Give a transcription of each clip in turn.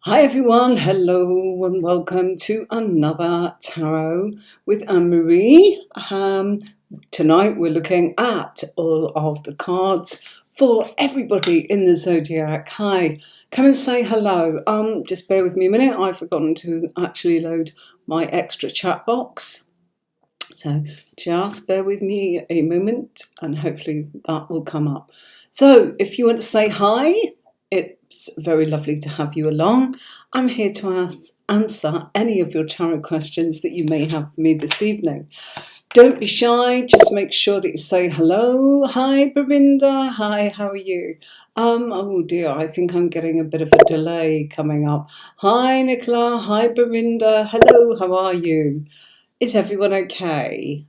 Hi everyone, hello and welcome to another tarot with Anne-Marie. Tonight we're looking at all of the cards for everybody in the Zodiac. Hi, come and say hello. Just bear with me a minute, I've forgotten to actually load my extra chat box. So just bear with me a moment and hopefully that will come up. So if you want to say hi, it's very lovely to have you along. I'm here to answer any of your tarot questions that you may have for me this evening. Don't be shy, just make sure that you say hello. Hi, Barinda. Hi, how are you? Oh dear, I think I'm getting a bit of a delay coming up. Hi, Nicola. Hi, Barinda. Hello, how are you? Is everyone okay?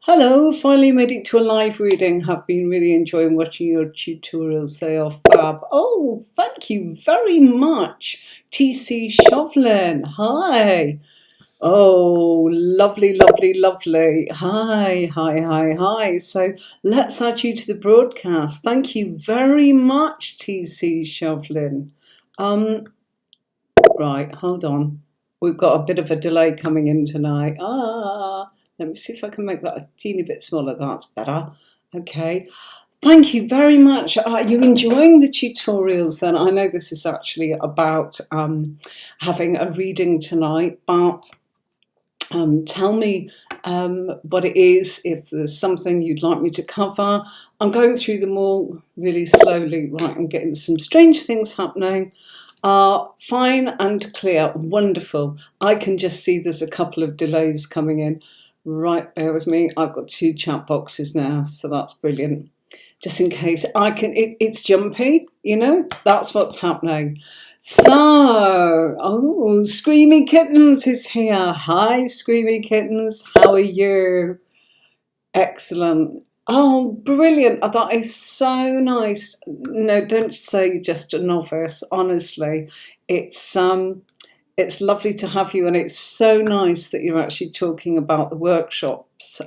Hello, finally made it to a live reading. Have been really enjoying watching your tutorials. They are fab. Oh, thank you very much, TC Shovlin. Hi. Oh, lovely, lovely, lovely. Hi, hi, hi, hi. So let's add you to the broadcast. Thank you very much, TC Shovlin. Right, hold on. We've got a bit of a delay coming in tonight. Let me see if I can make that a teeny bit smaller. That's better. Okay. Thank you very much. Are you enjoying the tutorials then? I know this is actually about having a reading tonight, but tell me what it is, if there's something you'd like me to cover. I'm going through them all really slowly. Right, I'm getting some strange things happening. Fine and clear. Wonderful. I can just see there's a couple of delays coming in. Right, bear with me. I've got two chat boxes now, so that's brilliant. Just in case it's jumpy, you know, that's what's happening. So, oh, Screamy Kittens is here. Hi, Screamy Kittens. How are you? Excellent. Oh, brilliant. That is so nice. No, don't say just a novice. Honestly, it's lovely to have you, and it's so nice that you're actually talking about the workshops,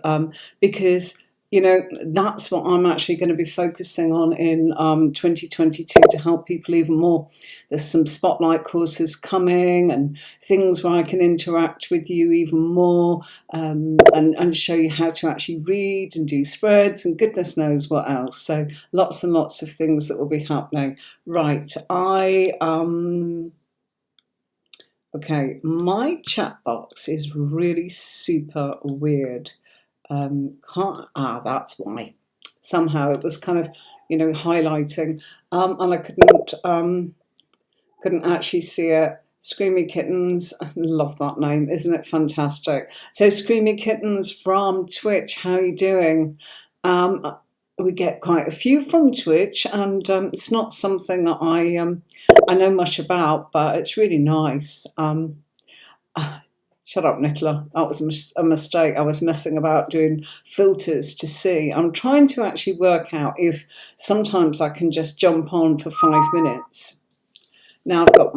because you know that's what I'm actually going to be focusing on in 2022 to help people even more. There's some spotlight courses coming and things where I can interact with you even more, and show you how to actually read and do spreads and goodness knows what else. So lots and lots of things that will be happening. Right, okay, my chat box is really super weird. That's why. Somehow it was kind of, you know, highlighting, and I couldn't actually see it. Screamy Kittens, I love that name, isn't it fantastic? So Screamy Kittens from Twitch, how are you doing? We get quite a few from Twitch, and it's not something that I know much about, but it's really nice. Shut up, Nicola. That was a mistake. I was messing about doing filters to see. I'm trying to actually work out if sometimes I can just jump on for 5 minutes. Now I've got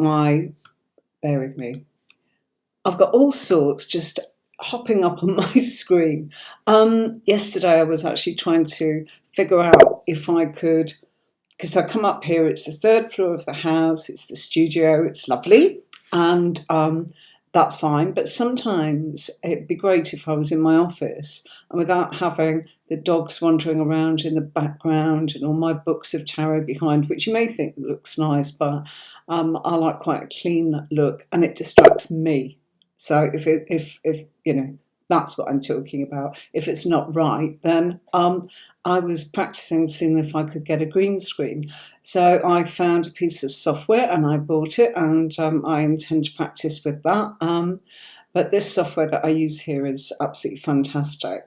bear with me. I've got all sorts just hopping up on my screen. Yesterday I was actually trying to figure out if I could, because I come up here, it's the 3rd floor of the house, it's the studio, it's lovely, and that's fine, but sometimes it'd be great if I was in my office and without having the dogs wandering around in the background and all my books of tarot behind, which you may think looks nice, but I like quite a clean look and it distracts me. So if you know, that's what I'm talking about. If it's not right, then I was practicing seeing if I could get a green screen. So I found a piece of software and I bought it, and I intend to practice with that. But this software that I use here is absolutely fantastic.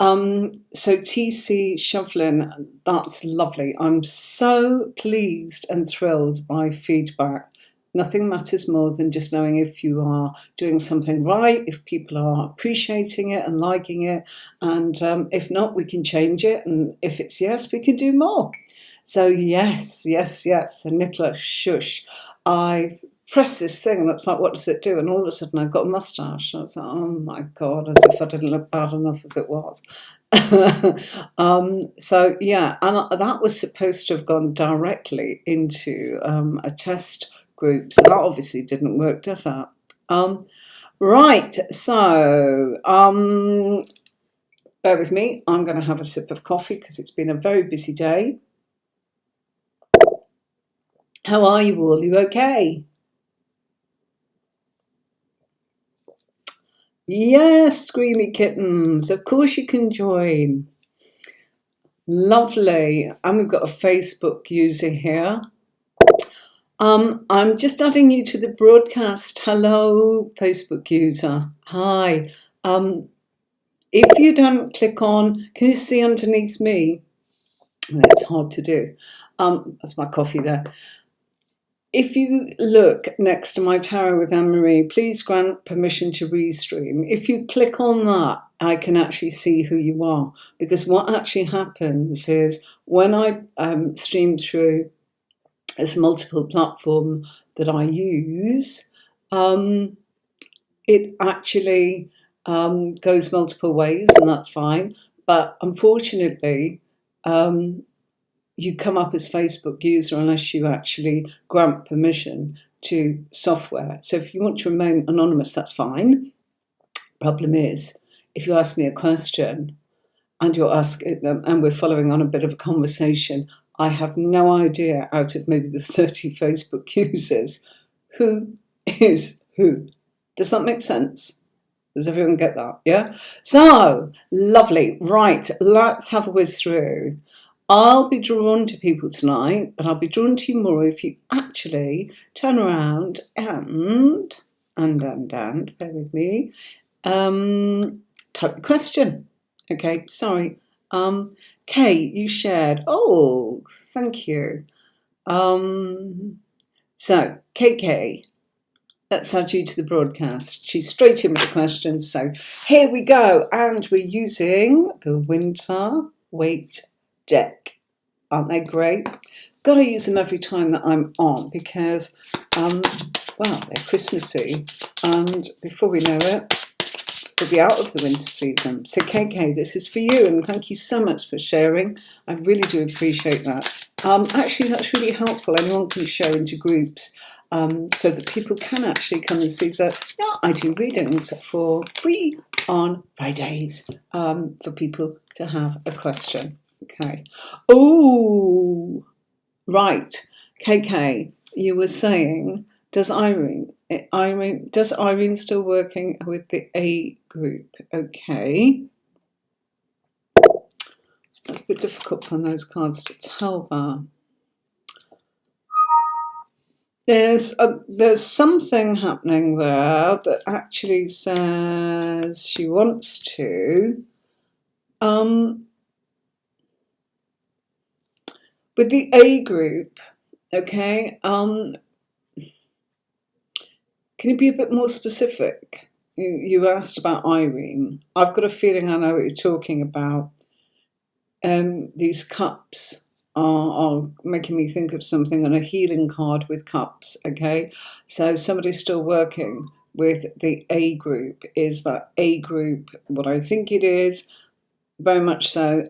So TC Shovlin, that's lovely. I'm so pleased and thrilled by feedback. Nothing matters more than just knowing if you are doing something right, if people are appreciating it and liking it, and if not, we can change it, and if it's yes, we can do more. So yes, yes, yes. And Nicola, shush. I pressed this thing and it's like, what does it do? And all of a sudden I've got a moustache. And I was like, oh my God, as if I didn't look bad enough as it was. So yeah, and that was supposed to have gone directly into a test group. So that obviously didn't work, does that? Right, so bear with me. I'm going to have a sip of coffee because it's been a very busy day. How are you all? Are you okay? Yes, Screamy Kittens. Of course you can join. Lovely. And we've got a Facebook user here. I'm just adding you to the broadcast. Hello, Facebook user. Hi. If you don't click on, can you see underneath me? It's hard to do. That's my coffee there. If you look next to my tarot with Anne-Marie, please grant permission to Restream. If you click on that, I can actually see who you are. Because what actually happens is when I stream through this multiple platform that I use, it actually goes multiple ways, and that's fine. But unfortunately, you come up as Facebook user unless you actually grant permission to software. So if you want to remain anonymous, that's fine. Problem is, if you ask me a question and you're asking, and we're following on a bit of a conversation, I have no idea out of maybe the 30 Facebook users who is who. Does that make sense? Does everyone get that? Yeah? So, lovely. Right, let's have a whiz through. I'll be drawn to people tonight, but I'll be drawn to you more if you actually turn around and bear with me, type the question. Okay, sorry. Kay, you shared. Oh, thank you. So, KK, let's add you to the broadcast. She's straight in with the questions. So here we go. And we're using the Winter Weight deck. Aren't they great? Got to use them every time that I'm on because, well, they're Christmassy. And before we know it, we'll be out of the winter season. So KK, this is for you, and thank you so much for sharing. I really do appreciate that. Actually, that's really helpful. Anyone can share into groups so that people can actually come and see that, yeah, I do readings for free on Fridays for people to have a question. Okay. Oh, right. KK, you were saying, does Irene still working with the A group? Okay. That's a bit difficult on those cards to tell that. There's something happening there that actually says she wants to. With the A group, okay, can you be a bit more specific? You asked about Irene. I've got a feeling I know what you're talking about. These cups are making me think of something on a healing card with cups, okay? So somebody's still working with the A group. Is that A group what I think it is? Very much so.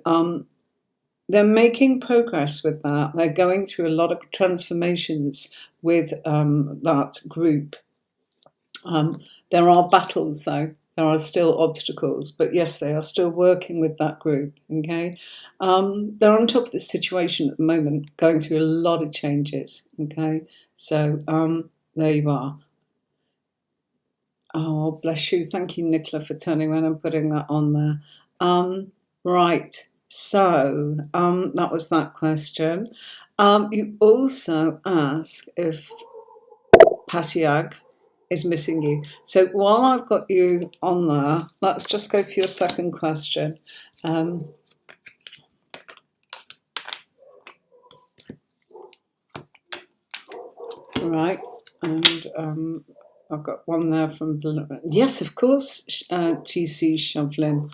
They're making progress with that. They're going through a lot of transformations with that group. There are battles, though. There are still obstacles. But yes, they are still working with that group, okay? They're on top of the situation at the moment, going through a lot of changes, okay? So there you are. Oh, bless you. Thank you, Nicola, for turning around and putting that on there. Right. So that was that question. You also asked if Patiag is missing you. So while I've got you on there, let's just go for your second question. Right, and I've got one there from, yes, of course, TC Shovlin.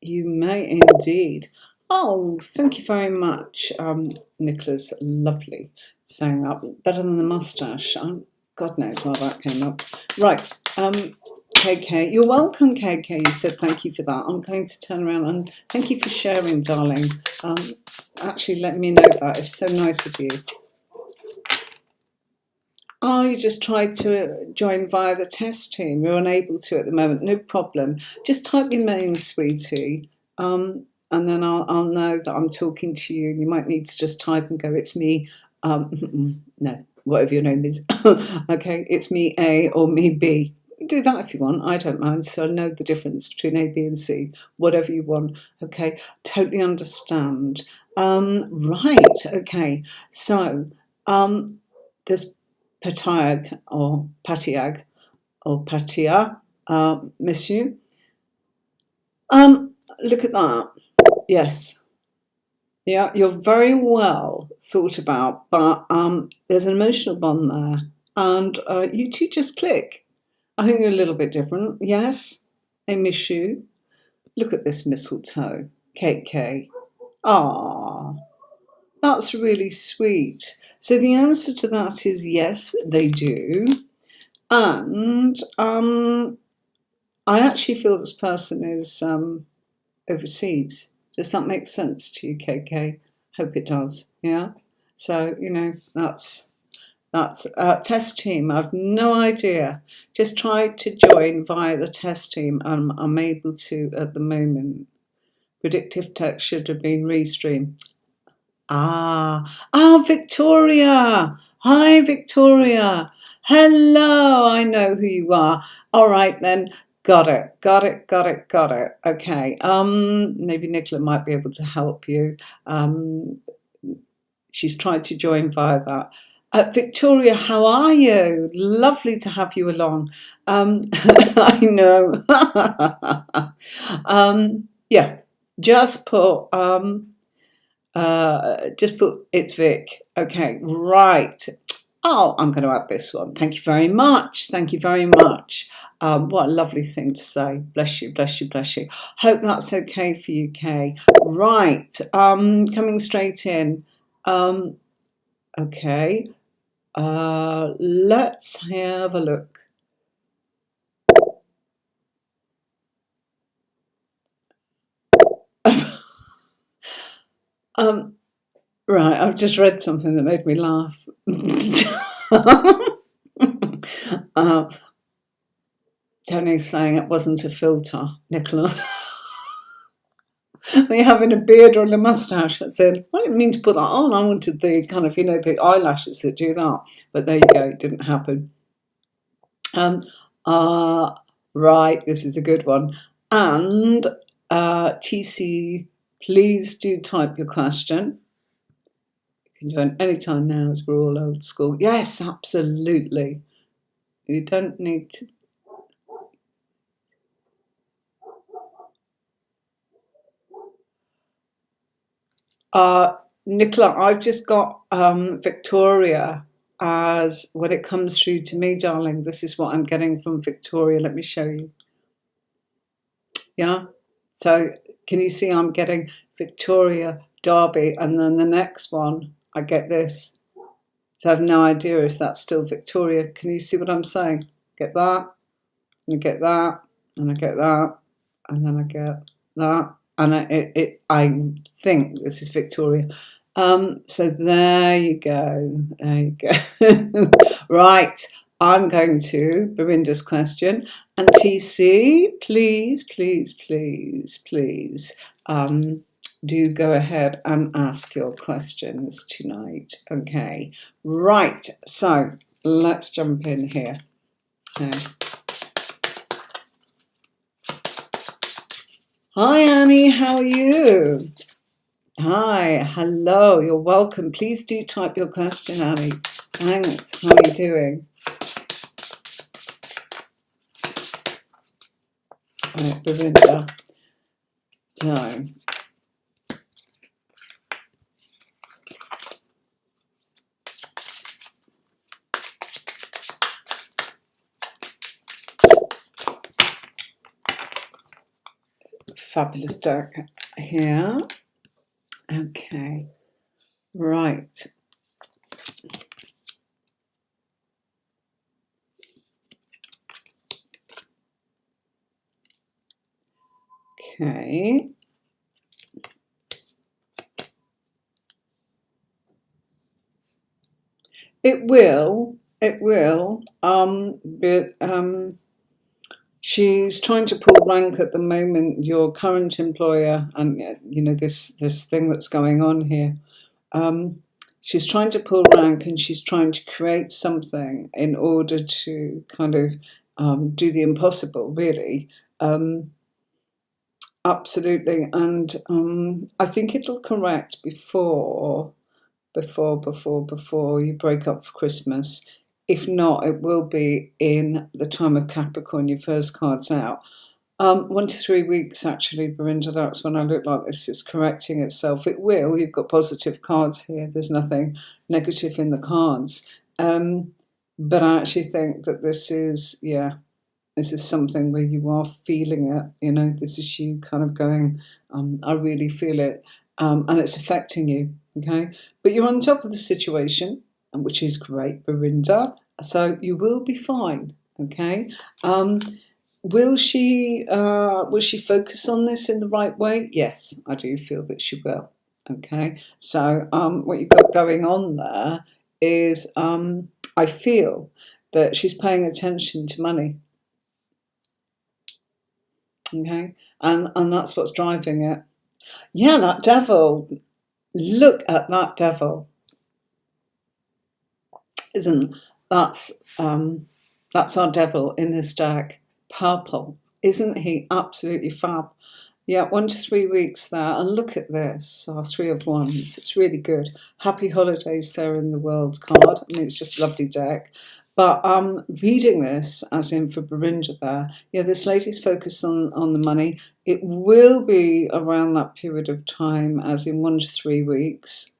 You may indeed. Oh, thank you very much, Nicholas. Lovely saying that. Better than the moustache. God knows why that came up. Right, KK. You're welcome, KK. You said thank you for that. I'm going to turn around and thank you for sharing, darling. Actually, let me know that. It's so nice of you. Oh, you just tried to join via the test team. You're unable to at the moment. No problem. Just type your name, sweetie, and then I'll know that I'm talking to you. You might need to just type and go, it's me. No, whatever your name is. Okay, it's me A or me B. Do that if you want. I don't mind. So I know the difference between A, B, and C. Whatever you want. Okay, totally understand. Right. Okay. So, does Patiag or Patiag or Patia, monsieur? Look at that. Yes. Yeah, you're very well thought about, but there's an emotional bond there, and you two just click. I think you're a little bit different. Yes, I miss you. Look at this mistletoe, KK. Ah, that's really sweet. So the answer to that is yes, they do. And I actually feel this person is overseas. Does that make sense to you, KK? Hope it does. Yeah. So that's test team. I've no idea. Just tried to join via the test team. I'm able to at the moment. Predictive text should have been Restream. Victoria. Hi, Victoria. Hello. I know who you are. All right then. Got it. Okay. Maybe Nicola might be able to help you. She's tried to join via that. Victoria, how are you? Lovely to have you along. I know. Yeah, just put it's Vic. Okay, right. Oh, I'm going to add this one. Thank you very much. Thank you very much. What a lovely thing to say. Bless you, bless you, bless you. Hope that's okay for you, Kay. Right. Coming straight in. Okay. Let's have a look. Right, I've just read something that made me laugh. Tony's saying it wasn't a filter, Nicola. They having a beard or a moustache. I said, I didn't mean to put that on. I wanted the kind of, the eyelashes that do that. But there you go, it didn't happen. Right, this is a good one. And TC, please do type your question. You can join anytime now as we're all old school. Yes, absolutely. You don't need to. Nicola, I've just got Victoria as when it comes through to me, darling. This is what I'm getting from Victoria. Let me show you. Yeah. So can you see I'm getting Victoria, Derby, and then the next one I get this. So I have no idea if that's still Victoria. Can you see what I'm saying? Get that, and I get that, and I get that, and then I get that. And I think this is Victoria. So there you go. There you go. Right. I'm going to Barinda's question. And TC, please, please, please, please, do go ahead and ask your questions tonight. Okay. Right. So let's jump in here. Okay. Hi, Annie. How are you? Hi. Hello. You're welcome. Please do type your question, Annie. Thanks. How are you doing? Right, Barinda. So. Fabulous deck here. Okay, right. Okay. It will, It will, but she's trying to pull rank at the moment. Your current employer, and you know this thing that's going on here. She's trying to pull rank, and she's trying to create something in order to kind of do the impossible, really. Absolutely, and I think it'll correct before you break up for Christmas. If not, it will be in the time of Capricorn, your first card's out. 1 to 3 weeks, actually, Belinda, that's when I look like this is correcting itself. It will. You've got positive cards here. There's nothing negative in the cards. But I actually think that this is something where you are feeling it. You know, this is you kind of going, I really feel it. And it's affecting you, okay? But you're on top of the situation, which is great, Belinda. So you will be fine, okay? Will she focus on this in the right way? Yes, I do feel that she will. Okay, so what you've got going on there is I feel that she's paying attention to money. Okay, and that's what's driving it. Yeah, that devil. Look at that devil. Isn't that's our devil in this deck? Purple. Isn't he absolutely fab? Yeah, 1 to 3 weeks there. And look at this, our 3 of Wands. It's really good. Happy holidays there in the world card. I mean, it's just a lovely deck. But reading this, as in for Belinda there, yeah, this lady's focused on the money. It will be around that period of time, as in 1 to 3 weeks.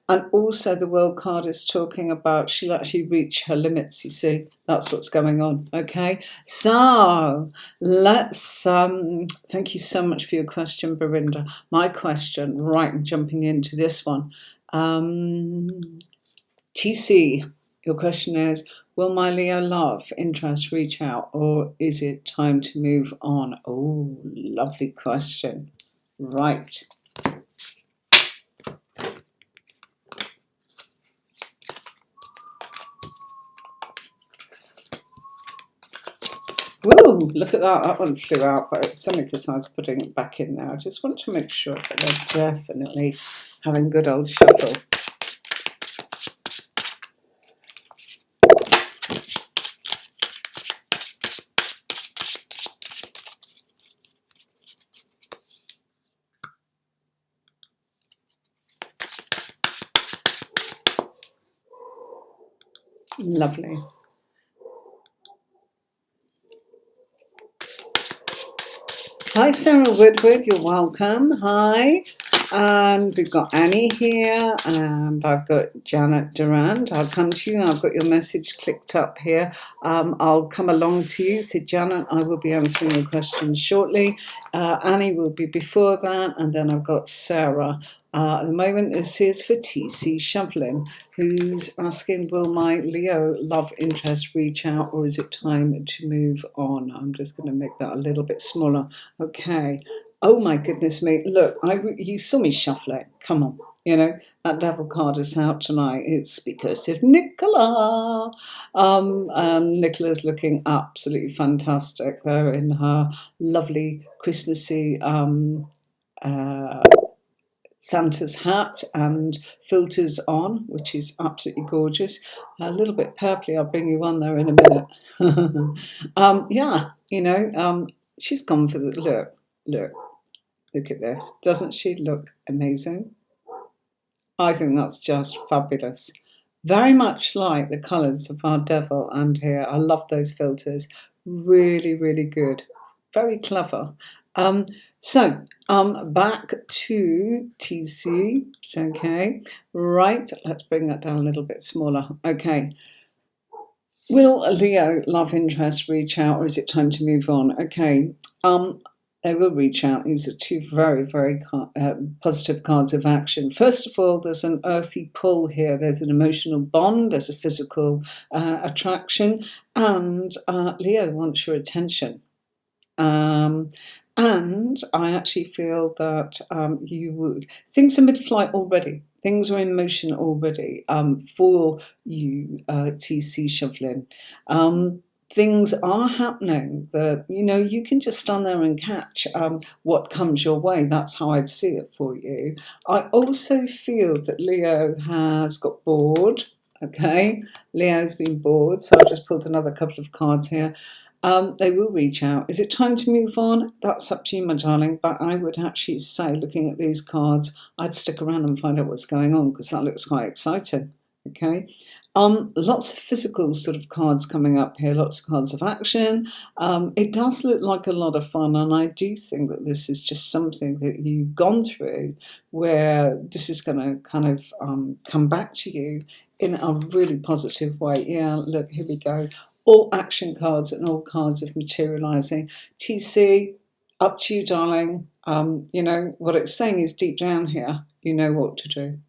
And also the world card is talking about she'll actually reach her limits, you see. That's what's going on, okay? So let's, thank you so much for your question, Belinda. My question, right, jumping into this one. TC, your question is, will my Leo love interest reach out, or is it time to move on? Oh, lovely question. Right. Whoa, look at that. That one flew out, but it's only because I was putting it back in there. I just want to make sure that they're definitely having good old shuffle. Lovely. Hi, Sarah Woodward, you're welcome. Hi. And we've got Annie here, and I've got Janet Durand. I'll come to you. I've got your message clicked up here. I'll come along to you. So, Janet, I will be answering your questions shortly. Annie will be before that, and then I've got Sarah. At the moment, this is for TC Shovelin, who's asking, will my Leo love interest reach out, or is it time to move on? I'm just going to make that a little bit smaller. Okay. Oh my goodness me! Look, you saw me shuffle it. Come on, you know that devil card is out tonight. It's because of Nicola, and Nicola's looking absolutely fantastic there in her lovely Christmassy Santa's hat and filters on, which is absolutely gorgeous. A little bit purpley. I'll bring you one there in a minute. Yeah, you know, she's gone for the look. Look at this. Doesn't she look amazing? I think that's just fabulous. Very much like the colours of our devil and here. I love those filters. Really, really good. Very clever. So, back to TC. Okay. Right. Let's bring that down a little bit smaller. Okay. Will Leo love interest reach out, or is it time to move on? Okay. They will reach out. These are two very, very positive cards of action. First of all, there's an earthy pull here. There's an emotional bond. There's a physical attraction. And Leo wants your attention. And I actually feel that things are mid-flight already. Things are in motion already for you, TC Shovlin. Things are happening that, you know, you can just stand there and catch what comes your way. That's how I'd see it for you. I also feel that Leo has got bored. Okay, Leo's been bored, so I've just pulled another couple of cards here. They will reach out. Is it time to move on? That's up to you, my darling. But I would actually say, looking at these cards, I'd stick around and find out what's going on, because that looks quite exciting. Okay. Lots of physical sort of cards coming up here, lots of cards of action. It does look like a lot of fun, and I do think that this is just something that you've gone through where this is going to kind of come back to you in a really positive way. Yeah, look, here we go. All action cards and all cards of materializing. TC, up to you, darling. You know, what it's saying is deep down here, you know what to do.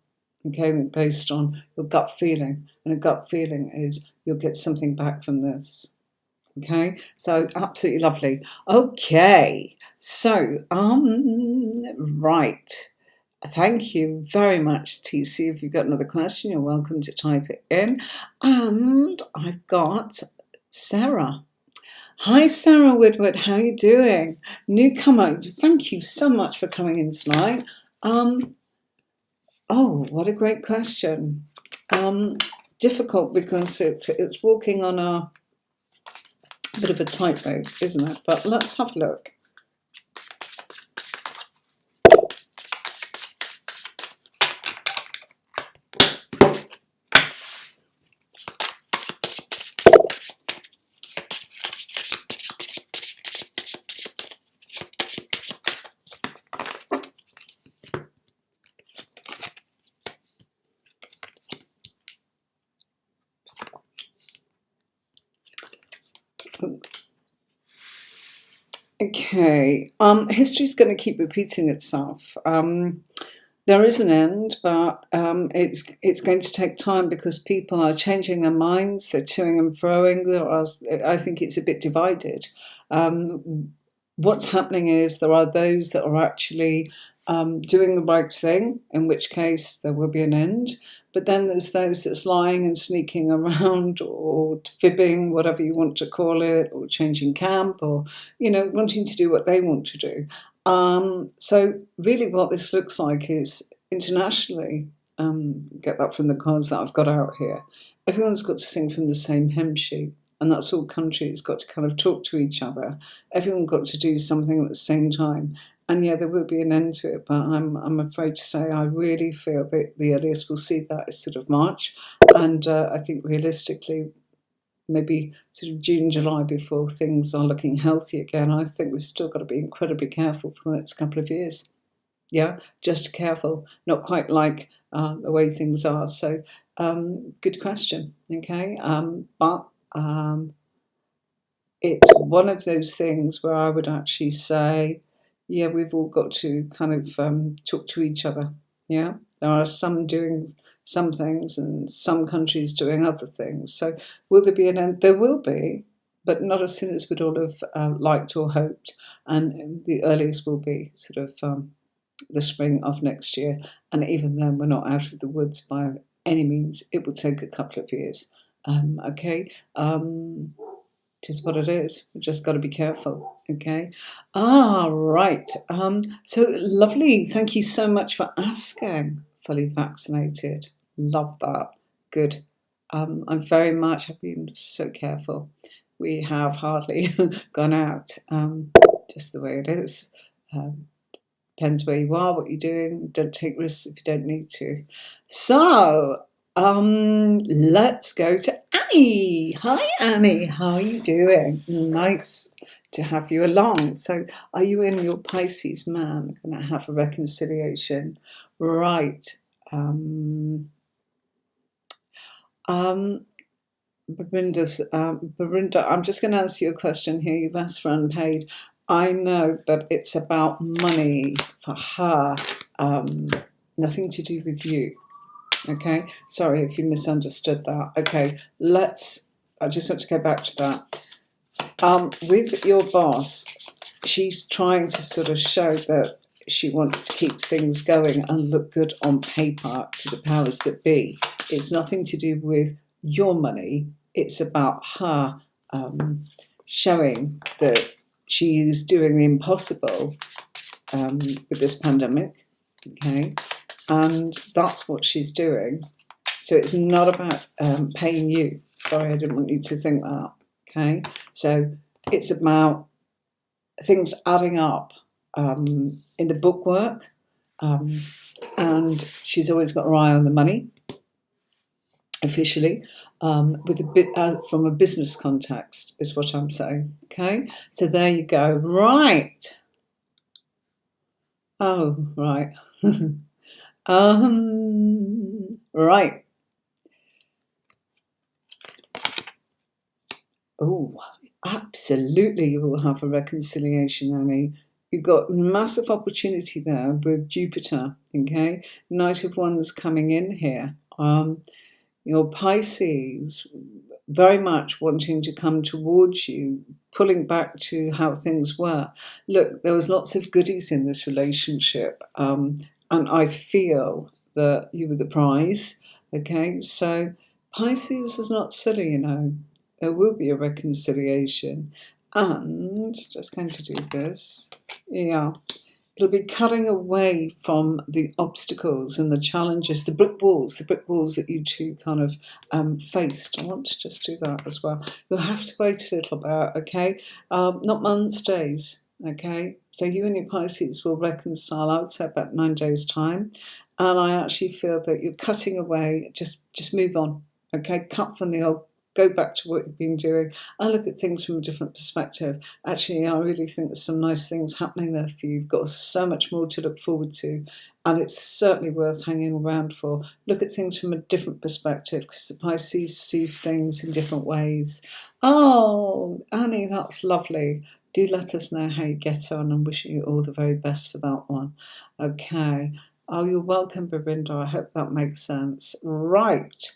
Okay, based on your gut feeling. And a gut feeling is you'll get something back from this. Okay, so absolutely lovely. Okay, so, right. Thank you very much, TC. If you've got another question, you're welcome to type it in. And I've got Sarah. Hi, Sarah Woodward. How are you doing? Newcomer, thank you so much for coming in tonight. Oh, what a great question. Difficult because it's walking on a bit of a tightrope, isn't it? But let's have a look. Okay, history's going to keep repeating itself. There is an end, but it's going to take time because people are changing their minds. They're toing and froing. I think it's a bit divided. What's happening is there are those that are actually doing the right thing, in which case there will be an end. But then there's those that's lying and sneaking around or fibbing, whatever you want to call it, or changing camp, or, you know, wanting to do what they want to do. So really what this looks like is internationally, get that from the cards that I've got out here, everyone's got to sing from the same hymn sheet. And that's all countries got to kind of talk to each other. Everyone got to do something at the same time. And yeah, there will be an end to it, but I'm afraid to say I really feel that the earliest we'll see that is sort of March. And I think realistically, maybe sort of June, July before things are looking healthy again. I think we've still got to be incredibly careful for the next couple of years. Yeah, just careful, not quite like the way things are. So good question, okay? But it's one of those things where I would actually say, yeah, we've all got to kind of talk to each other. Yeah, there are some doing some things and some countries doing other things. So will there be an end? There will be, but not as soon as we'd all have liked or hoped. And the earliest will be sort of the spring of next year. And even then, we're not out of the woods by any means. It will take a couple of years. Okay. It is what it is. We've just got to be careful. Okay. Right. So lovely. Thank you so much for asking. Fully vaccinated. Love that. Good. I'm very much, I've been so careful. We have hardly gone out. Just the way it is. Depends where you are, what you're doing. Don't take risks if you don't need to. So, let's go to Annie. Hi, Annie. How are you doing? Nice to have you along. So, are you in your Pisces man? Going to have a reconciliation, right? Barinda, I'm just going to answer your question here. You've asked for unpaid. I know that it's about money for her, nothing to do with you. Okay, sorry if you misunderstood that. Okay, I just want to go back to that. With your boss, she's trying to sort of show that she wants to keep things going and look good on paper to the powers that be. It's nothing to do with your money. It's about her showing that she is doing the impossible with this pandemic, okay? And that's what she's doing. So it's not about paying you. Sorry, I didn't want you to think that, okay? So it's about things adding up in the bookwork, and she's always got her eye on the money, officially, with a bit from a business context, is what I'm saying. Okay, so there you go. Right. Oh, right. Right. Oh, absolutely, you will have a reconciliation, Annie. You've got massive opportunity there with Jupiter, okay? Knight of Wands coming in here. Your Pisces very much wanting to come towards you, pulling back to how things were. Look, there was lots of goodies in this relationship, and I feel that you were the prize, okay? So Pisces is not silly, you know. There will be a reconciliation. And just going to do this. Yeah. It'll be cutting away from the obstacles and the challenges, the brick walls that you two kind of faced. I want to just do that as well. You'll have to wait a little bit, okay? Not months, days, okay? So you and your Pisces will reconcile, I would say, about 9 days' time. And I actually feel that you're cutting away. Just move on, okay? Cut from the old. Go back to what you've been doing. I look at things from a different perspective. Actually, I really think there's some nice things happening there for you. You've got so much more to look forward to, and it's certainly worth hanging around for. Look at things from a different perspective, because the Pisces sees things in different ways. Oh, Annie, that's lovely. Do let us know how you get on, and wishing you all the very best for that one. Okay. Oh, you're welcome, Barinda. I hope that makes sense. Right.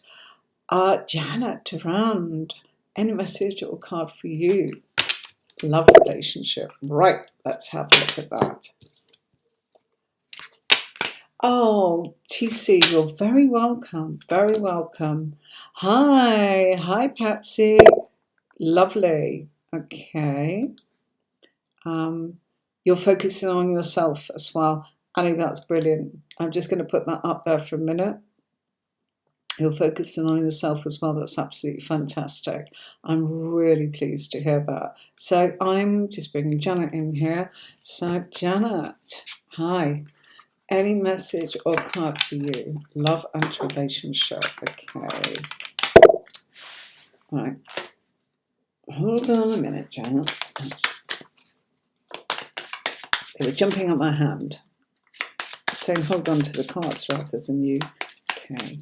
Janet Durand, any message or card for you? Love relationship. Right, let's have a look at that. Oh, TC, you're very welcome. Very welcome. Hi, Patsy. Lovely. Okay. You're focusing on yourself as well. Annie, that's brilliant. I'm just going to put that up there for a minute. You're focusing on yourself as well. That's absolutely fantastic. I'm really pleased to hear that. So I'm just bringing Janet in here. So Janet, hi. Any message or card for you? Love and relationship. Okay. Right. Hold on a minute, Janet. They were jumping at my hand, saying hold on to the cards rather than you. Okay.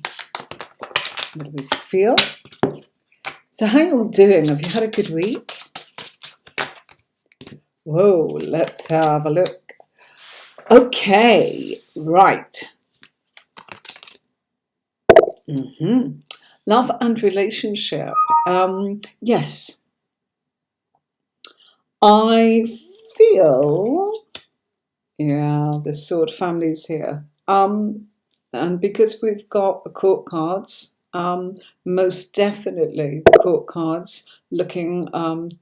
What do we feel? So how you all doing? Have you had a good week? Whoa, let's have a look. Okay, right. Love and relationship. Yes. I feel, yeah, the sword families here. And because we've got the court cards, most definitely the court cards looking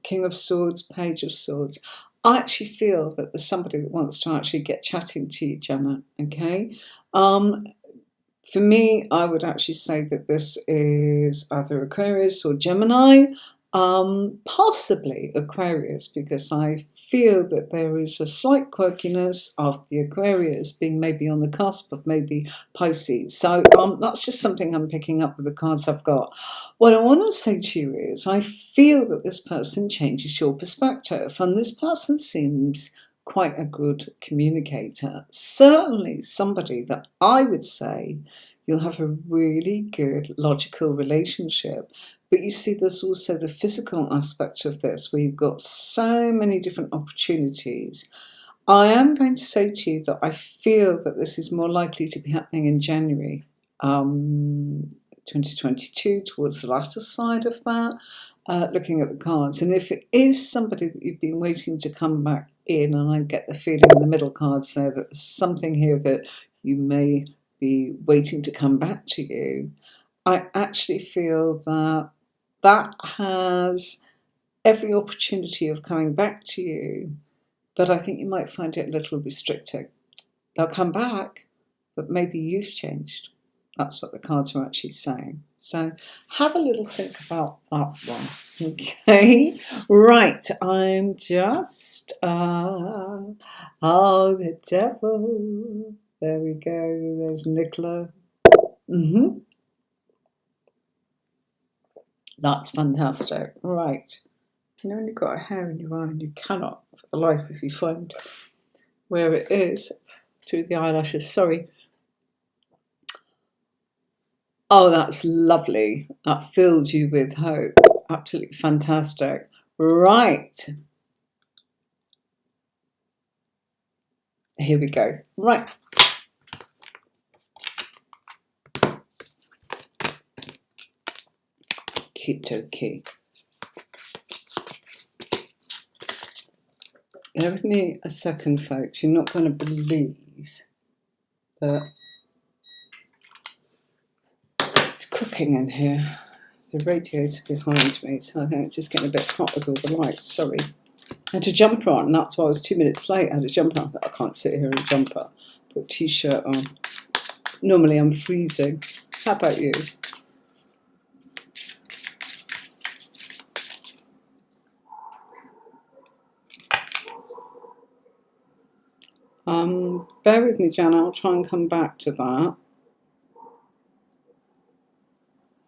King of Swords, Page of Swords. I actually feel that there's somebody that wants to actually get chatting to you, Janet, okay? For me, I would actually say that this is either Aquarius or Gemini, possibly Aquarius, because I feel that there is a slight quirkiness of the Aquarius being maybe on the cusp of maybe Pisces. So that's just something I'm picking up with the cards I've got. What I want to say to you is I feel that this person changes your perspective, and this person seems quite a good communicator. Certainly somebody that I would say you'll have a really good logical relationship. But you see, there's also the physical aspect of this, where you've got so many different opportunities. I am going to say to you that I feel that this is more likely to be happening in January 2022, towards the latter side of that, looking at the cards. And if it is somebody that you've been waiting to come back in, and I get the feeling in the middle cards there that there's something here that you may be waiting to come back to you. I actually feel that that has every opportunity of coming back to you, but I think you might find it a little restricting. They'll come back, but maybe you've changed. That's what the cards are actually saying. So have a little think about that one. Okay, right. I'm just oh, the devil. There we go. There's Nicola. That's fantastic. Right. You know when you've got a hair in your eye and you cannot, for the life of you, find where it is through the eyelashes. Sorry. Oh, that's lovely. That fills you with hope. Absolutely fantastic. Right. Here we go. Right. Okey-dokey. Bear with me a second, folks. You're not going to believe that it's cooking in here. There's a radiator behind me, so I think it's just getting a bit hot with all the lights. Sorry. I had a jumper on, and that's why I was 2 minutes late. I had a jumper on. I can't sit here in a jumper. Put a t-shirt on. Normally I'm freezing. How about you? Bear with me, Jan. I'll try and come back to that.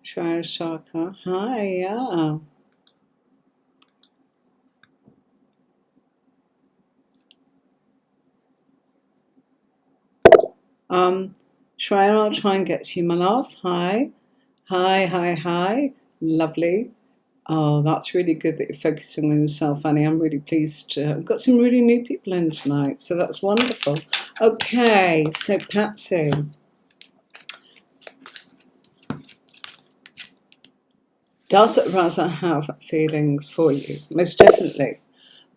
Shire Shaka. Hi, yeah. Shreya, I'll try and get to you, my love. Hi. Hi, hi, hi. Lovely. Oh, that's really good that you're focusing on yourself, Annie. I'm really pleased. I've got some really new people in tonight, so that's wonderful. Okay, so Patsy. Does Raza have feelings for you? Most definitely.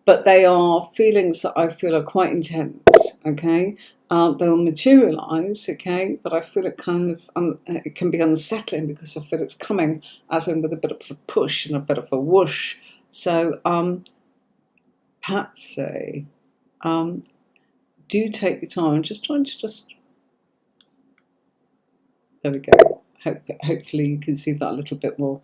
But they are feelings that I feel are quite intense, okay? They'll materialise, okay? But I feel it kind of, it can be unsettling because I feel it's coming as in with a bit of a push and a bit of a whoosh. So, Patsy, do take your time. I'm just trying to there we go. Hopefully you can see that a little bit more.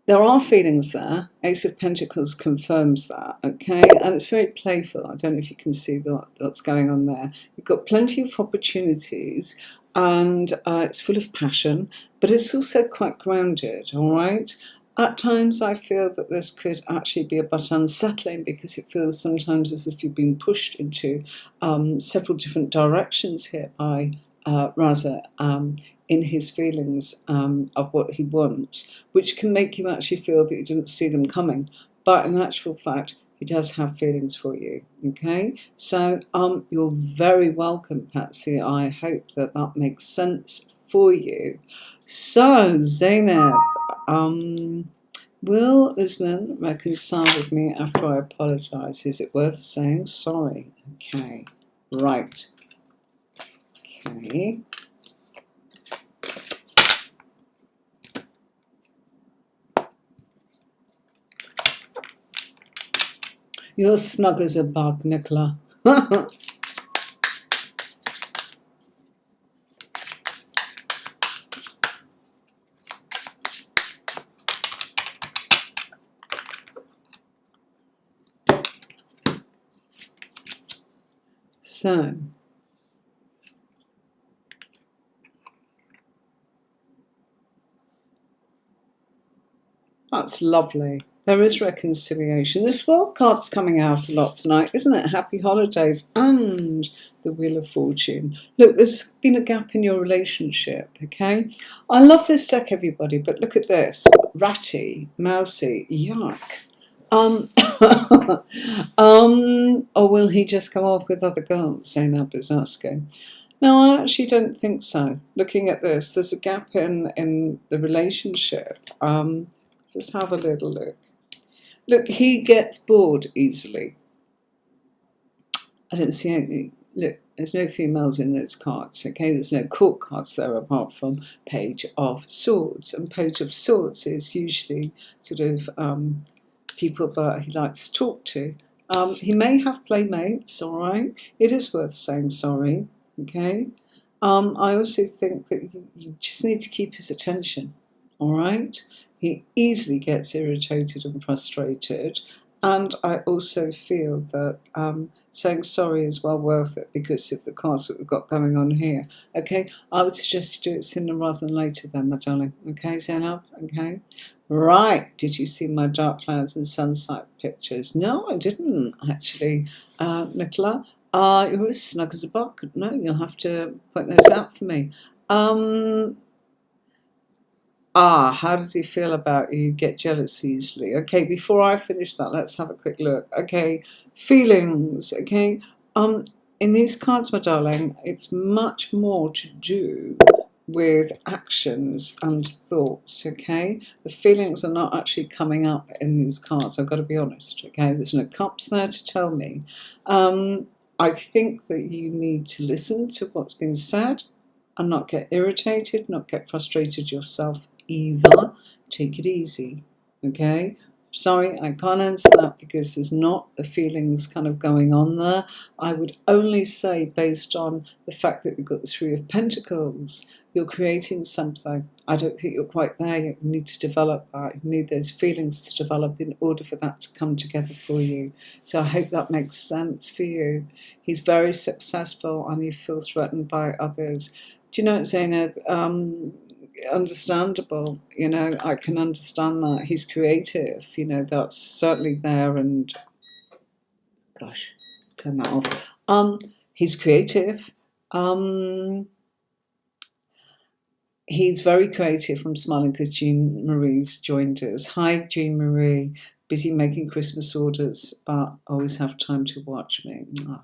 There are feelings there. Ace of Pentacles confirms that, okay? And it's very playful. I don't know if you can see what's going on there. You've got plenty of opportunities, and it's full of passion, but it's also quite grounded, all right? At times I feel that this could actually be a bit unsettling because it feels sometimes as if you've been pushed into several different directions here by Raza in his feelings of what he wants, which can make you actually feel that you didn't see them coming. But in actual fact, he does have feelings for you, okay? So you're very welcome, Patsy. I hope that that makes sense for you. So, Zainab, will Usman reconcile with me after I apologise? Is it worth saying sorry? Okay, right. Okay. You're snug as a bug, Nicola. So, that's lovely. There is reconciliation. This World card's coming out a lot tonight, isn't it? Happy holidays and the Wheel of Fortune. Look, there's been a gap in your relationship, okay? I love this deck, everybody, but look at this. Ratty, mousy, yuck. Or will he just go off with other girls? Zainab is asking. No, I actually don't think so. Looking at this, there's a gap in the relationship. Just have a little look. Look, he gets bored easily. I don't see any. Look, there's no females in those cards, okay? There's no court cards there apart from Page of Swords. And Page of Swords is usually sort of people that he likes to talk to. He may have playmates, all right? It is worth saying sorry, okay? I also think that you just need to keep his attention, all right? He easily gets irritated and frustrated. And I also feel that saying sorry is well worth it because of the cards that we've got going on here. Okay, I would suggest you do it sooner rather than later then, my darling. Okay, Zainab? Okay. Right, did you see my dark clouds and sunset pictures? No, I didn't, actually, Nicola. You're as snug as a bug. No, you'll have to point those out for me. How does he feel about you? Get jealous easily. Okay, before I finish that, let's have a quick look. Okay, feelings. Okay, in these cards, my darling, it's much more to do with actions and thoughts. Okay, the feelings are not actually coming up in these cards. I've got to be honest. Okay, there's no cups there to tell me. I think that you need to listen to what's been said and not get irritated, not get frustrated yourself either. Take it easy, okay? Sorry, I can't answer that because there's not the feelings kind of going on there. I would only say, based on the fact that we've got the Three of Pentacles, you're creating something. I don't think you're quite there. You need to develop that. You need those feelings to develop in order for that to come together for you. So I hope that makes sense for you. He's very successful and you feel threatened by others. Do you know what, Zainab? Understandable, you know, I can understand that. He's creative, you know, that's certainly there. And gosh, turn that off. He's creative. He's very creative. I'm smiling because Jean Marie's joined us. Hi, Jean Marie. Busy making Christmas orders, but always have time to watch me. Oh,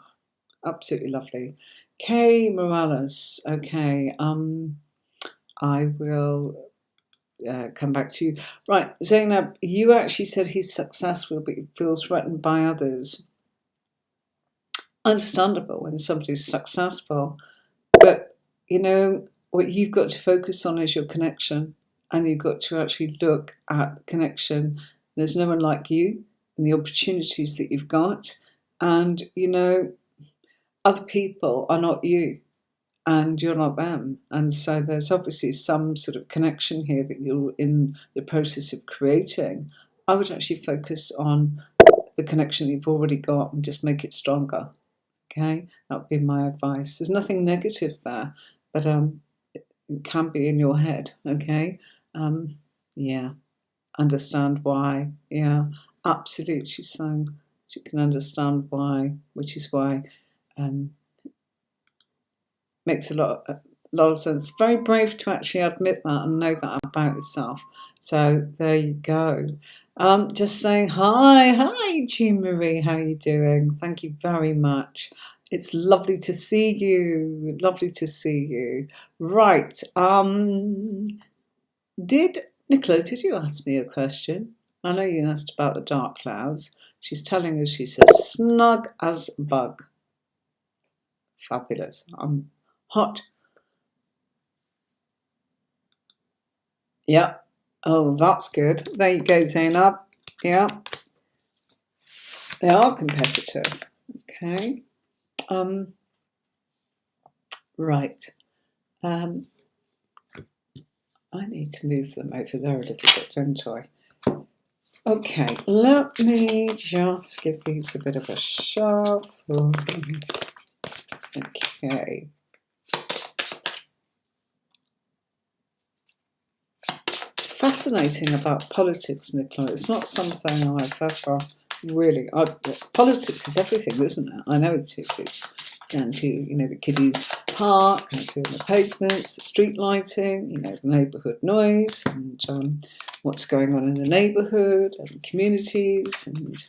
absolutely lovely. Kay Morales. Okay. I will come back to you. Right, Zainab, you actually said he's successful, but you feel threatened by others. Understandable when somebody's successful, but you know what you've got to focus on is your connection, and you've got to actually look at the connection. There's no one like you and the opportunities that you've got, and you know other people are not you. And you're not them. And so there's obviously some sort of connection here that you're in the process of creating. I would actually focus on the connection that you've already got and just make it stronger. Okay, that would be my advice. There's nothing negative there, but it can be in your head. Okay, yeah, understand why. Yeah, absolutely. So you can understand why, which is why. Makes a lot of sense. Very brave to actually admit that and know that about yourself. So there you go. Just saying hi, Jean Marie. How are you doing? Thank you very much. It's lovely to see you. Lovely to see you. Right. Nicola, did you ask me a question? I know you asked about the dark clouds. She's telling us she says snug as a bug. Fabulous. I'm hot. Yeah. Oh, that's good. There you go, Zainab. Yeah. They are competitive. Okay. Right. I need to move them over there a little bit, don't I? Okay, let me just give these a bit of a shuffle. Okay. Fascinating about politics, Nicola. It's not something I've ever really. Politics is everything, isn't it? I know it is. It's down to the kiddies' park, and to the pavements, the street lighting, the neighbourhood noise, and what's going on in the neighbourhood and communities, and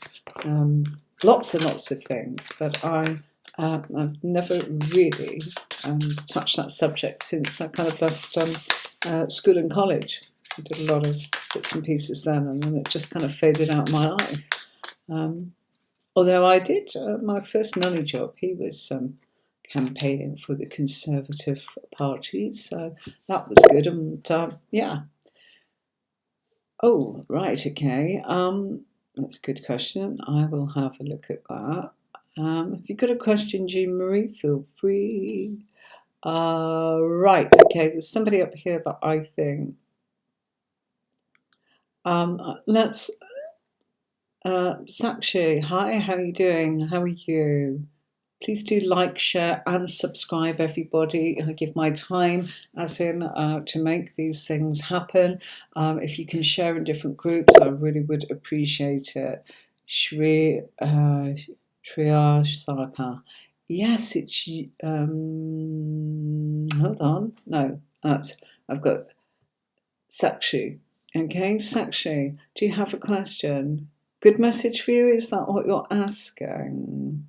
lots and lots of things. But I've never really touched that subject since I kind of left school and college. I did a lot of bits and pieces then, and then it just kind of faded out of my life. Although I did my first nanny job, he was campaigning for the Conservative Party, so that was good. And yeah. Oh, right, okay. That's a good question. I will have a look at that. If you've got a question, Jean Marie, feel free. Right, okay, there's somebody up here that I think. Let's. Sakshi, hi, how are you doing? How are you? Please do like, share, and subscribe, everybody. I give my time, as in, to make these things happen. If you can share in different groups, I really would appreciate it. Shriya Sarkar. Yes, it's. Hold on. No, I've got Sakshi. Okay, Sakshi, do you have a question? Good message for you? Is that what you're asking?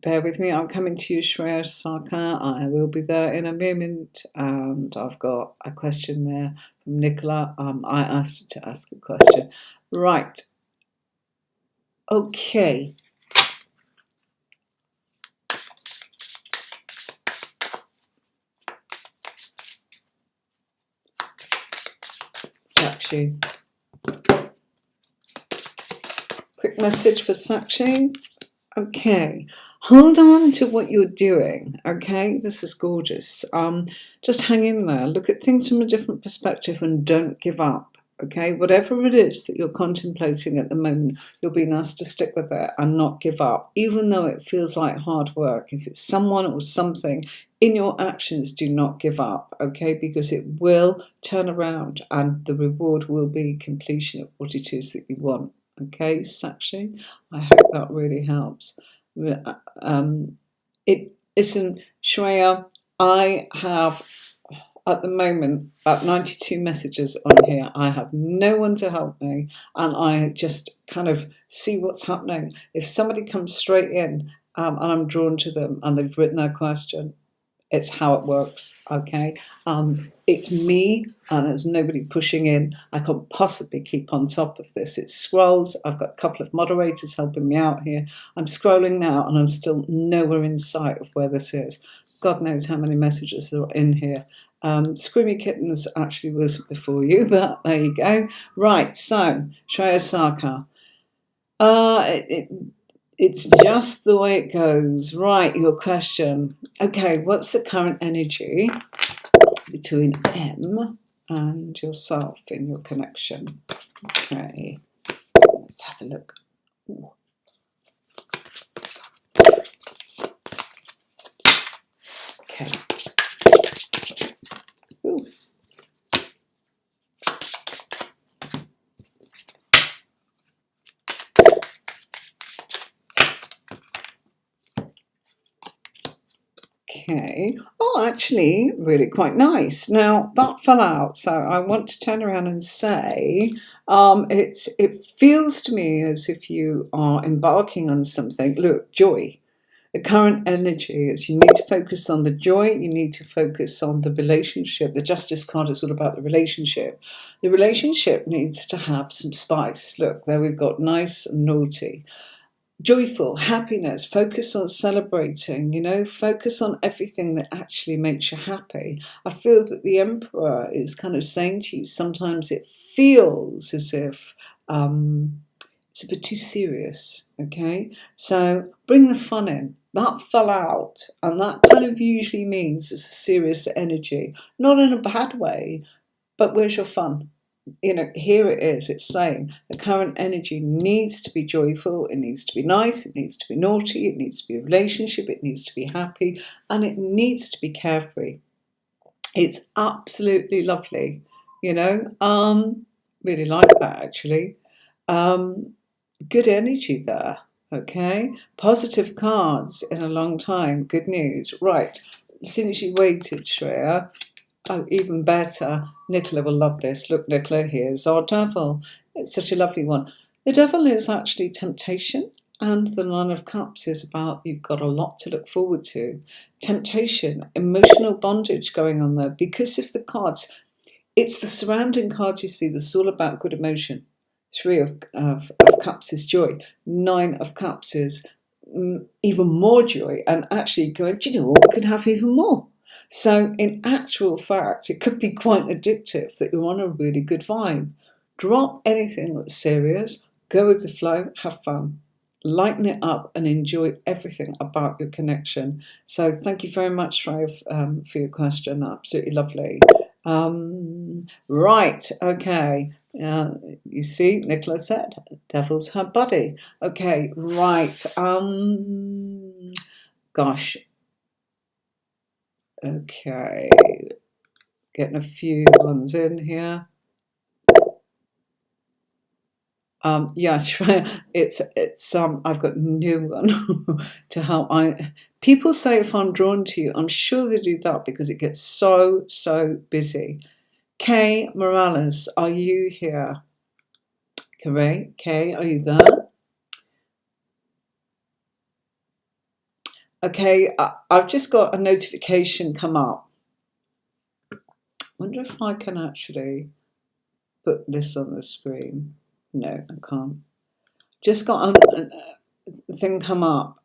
Bear with me, I'm coming to you, Shreya Sarkar. I will be there in a moment. And I've got a question there from Nicola. I asked to ask a question. Right. Okay. Sakshi. Quick message for Sakshi. Okay. Hold on to what you're doing, okay? This is gorgeous. Just hang in there. Look at things from a different perspective and don't give up, okay? Whatever it is that you're contemplating at the moment, you're being asked to stick with it and not give up, even though it feels like hard work. If it's someone or something, in your actions, do not give up, okay? Because it will turn around and the reward will be completion of what it is that you want, okay, Sakshi? I hope that really helps. Listen, Shreya, I have at the moment about 92 messages on here. I have no one to help me, and I just kind of see what's happening. If somebody comes straight in and I'm drawn to them and they've written their question, it's how it works, okay? It's me, and there's nobody pushing in. I can't possibly keep on top of this. It scrolls. I've got a couple of moderators helping me out here. I'm scrolling now, and I'm still nowhere in sight of where this is. God knows how many messages are in here. Screamy Kittens actually was before you, but there you go. Right, so, Shreya Sarkar. It's just the way it goes. Right, your question. Okay, what's the current energy between M and yourself in your connection? Okay, let's have a look. Ooh. Okay. Ooh. Okay. Oh, actually, really quite nice. Now, that fell out, so I want to turn around and say it feels to me as if you are embarking on something. Look, joy. The current energy is you need to focus on the joy, you need to focus on the relationship. The Justice card is all about the relationship. The relationship needs to have some spice. Look, there we've got nice and naughty. Joyful, happiness, focus on celebrating, focus on everything that actually makes you happy. I feel that the Emperor is kind of saying to you, sometimes it feels as if it's a bit too serious, okay? So bring the fun in. That fell out, and that kind of usually means it's a serious energy, not in a bad way, but where's your fun? Here it is, it's saying the current energy needs to be joyful, it needs to be nice, it needs to be naughty, it needs to be a relationship, it needs to be happy, and it needs to be carefree. It's absolutely lovely, really like that actually. Good energy there, okay? Positive cards in a long time, good news. Right, as soon as you waited, Shreya, oh, even better. Nicola will love this. Look, Nicola, here's our devil. It's such a lovely one. The devil is actually temptation, and the Nine of Cups is about you've got a lot to look forward to. Temptation, emotional bondage going on there. Because of the cards, It's the surrounding card you see. This is all about good emotion. 3 of Cups is joy. 9 of Cups is even more joy, and actually going, do you know what, we could have even more. So in actual fact, it could be quite addictive that you're on a really good vibe. Drop anything that's serious, go with the flow, have fun, lighten it up, and enjoy everything about your connection. So thank you very much, for your question. Absolutely lovely. Right, okay. You see, Nicola said, devil's her buddy. Okay, right. Gosh. Okay. Getting a few ones in here. Yeah, it's I've got a new one to help. People say if I'm drawn to you, I'm sure they do that because it gets so busy. Kay Morales, are you here? Correct. Kay, are you there? Okay, I've just got a notification come up. Wonder if I can actually put this on the screen. No, I can't. Just got a thing come up.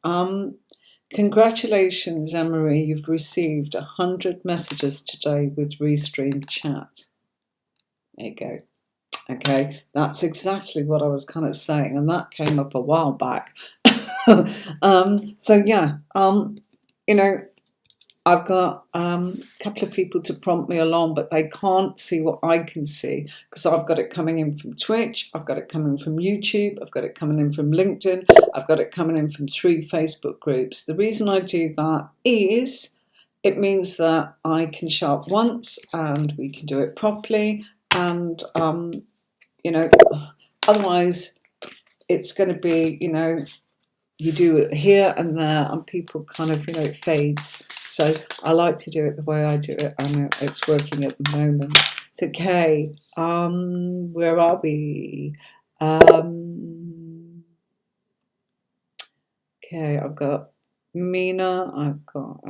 Congratulations, Emery. You've received 100 messages today with Restream chat. There you go. Okay, that's exactly what I was kind of saying, and that came up a while back. So yeah, you know, I've got a couple of people to prompt me along, but they can't see what I can see because I've got it coming in from Twitch, I've got it coming from YouTube, I've got it coming in from LinkedIn, I've got it coming in from 3 Facebook groups. The reason I do that is it means that I can show up once and we can do it properly, and you know, otherwise it's going to be, you know, you do it here and there and people kind of, you know, it fades. So I like to do it the way I do it, and it's working at the moment. So okay, where are we? Okay, I've got Mina, I've got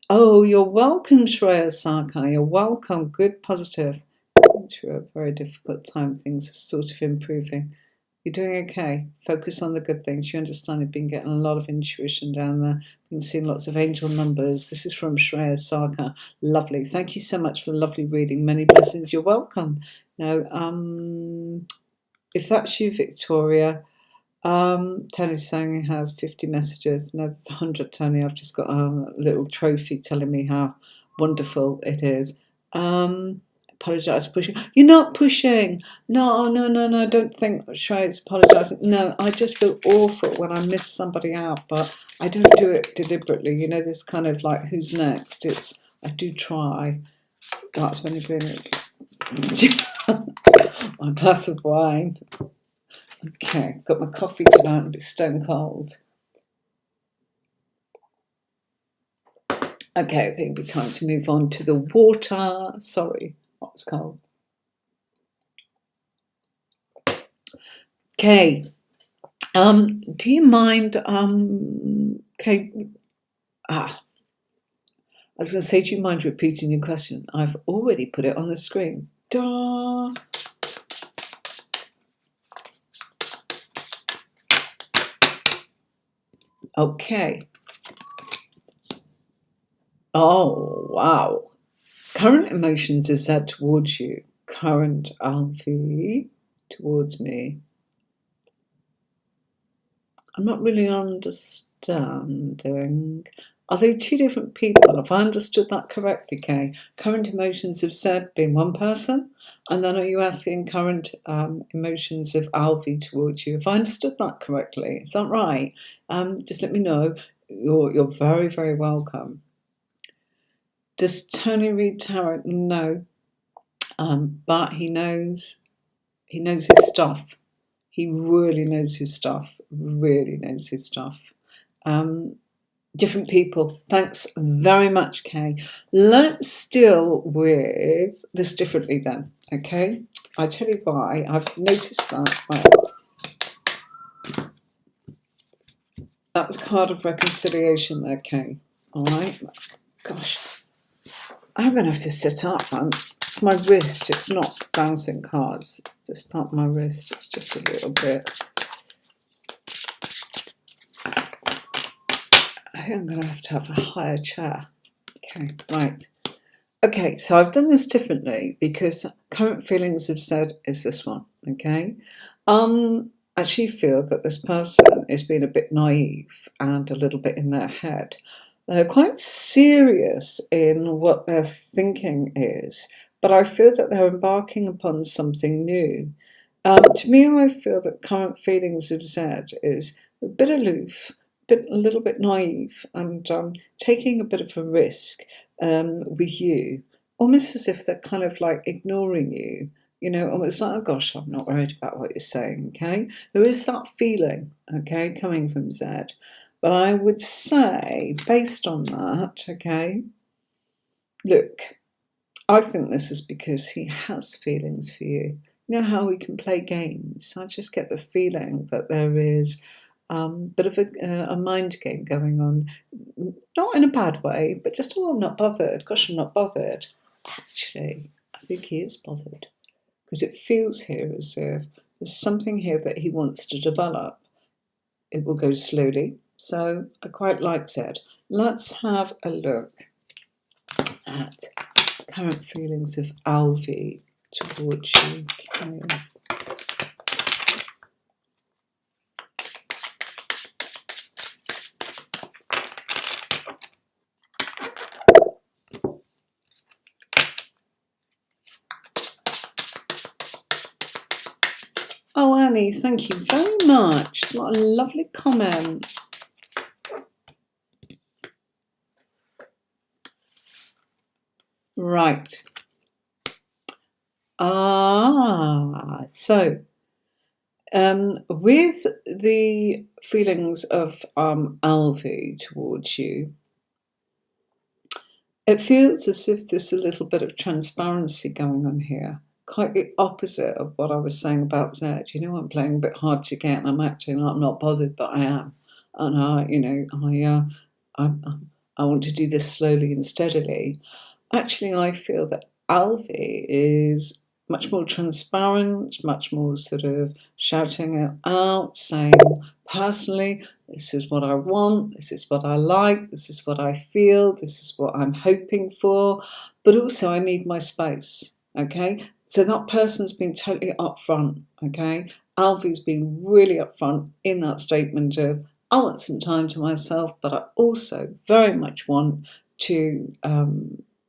oh, you're welcome, Shreya Sarkar, you're welcome. Good, positive. Through a very difficult time, things are sort of improving. You're doing okay. Focus on the good things. You understand you've been getting a lot of intuition down there. Been seeing lots of angel numbers. This is from Shreya Sarkar. Lovely. Thank you so much for a lovely reading. Many blessings. You're welcome. Now, if that's you, Victoria, Tony's saying he has 50 messages. No, there's 100, Tony. I've just got a little trophy telling me how wonderful it is. Apologise for pushing. You're not pushing. No, don't think Shreya's apologising. No, I just feel awful when I miss somebody out, but I don't do it deliberately. You know, this kind of like, who's next? I do try. That's when you're doing it. My glass of wine. Okay, got my coffee tonight, I'm a bit stone cold. Okay, I think it'll be time to move on to the water. Sorry. It's cold. Okay. Do you mind? Okay. I was going to say, do you mind repeating your question? I've already put it on the screen. Duh. Okay. Oh, wow. Current emotions have said towards you. Current Alfie towards me. I'm not really understanding. Are they 2 different people? Have I understood that correctly, Kay? Current emotions have said being one person, and then are you asking current emotions of Alfie towards you? Have I understood that correctly? Is that right? Just let me know. You're very, very welcome. Does Tony read tarot? No, but he knows his stuff. He really knows his stuff. Really knows his stuff. Different people. Thanks very much, Kay. Let's deal with this differently then. Okay, I tell you why. I've noticed that. Right. That was a card of reconciliation there, Kay. All right. Gosh. I'm going to have to sit up, man. It's my wrist. It's not bouncing cards. It's this part of my wrist. It's just a little bit. I think I'm going to have a higher chair. Okay, right. Okay, so I've done this differently because current feelings have said is this one. Okay. I actually feel that this person is being a bit naive and a little bit in their head. They're quite serious in what their thinking is, but I feel that they're embarking upon something new. To me, I feel that current feelings of Z is a bit aloof, a little bit naive, and taking a bit of a risk with you, almost as if they're kind of like ignoring you. You know, almost like, oh gosh, I'm not worried about what you're saying, okay? There is that feeling, okay, coming from Z. But I would say, based on that, okay, look, I think this is because he has feelings for you. You know how we can play games? I just get the feeling that there is a bit of a mind game going on. Not in a bad way, but just, oh, I'm not bothered. Gosh, I'm not bothered. Actually, I think he is bothered. Because it feels here as if there's something here that he wants to develop. It will go slowly. So I quite like that. Let's have a look at current feelings of Alfie towards you. Okay. Oh, Annie, thank you very much. What a lovely comment. Right. So with the feelings of Alfie towards you, it feels as if there's a little bit of transparency going on here. Quite the opposite of what I was saying about Z. You know, I'm playing a bit hard to get, and I'm acting like I'm not bothered, but I am. And I want to do this slowly and steadily. Actually, I feel that Alfie is much more transparent, much more sort of shouting it out, saying, personally, this is what I want, this is what I like, this is what I feel, this is what I'm hoping for, but also I need my space, okay? So that person's been totally upfront, okay? Alfie's been really upfront in that statement of, I want some time to myself, but I also very much want to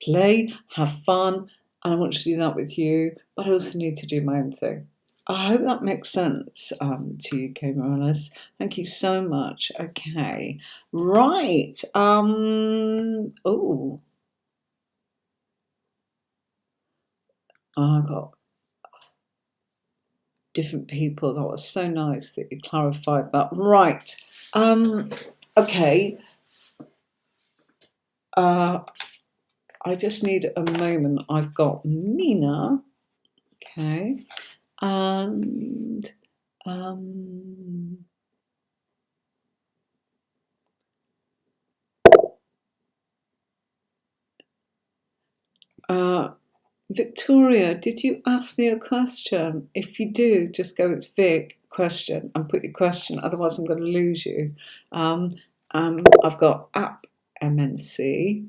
play, have fun, and I want to do that with you, but I also need to do my own thing. I hope that makes sense to you, Kay Morales. Thank you so much. Okay, right. Oh, I got different people. That was so nice that you clarified that. Right. Okay. I just need a moment. I've got Mina. Okay. And Victoria, did you ask me a question? If you do, just go, it's Vic, question, and put your question, otherwise I'm going to lose you. I've got App MNC.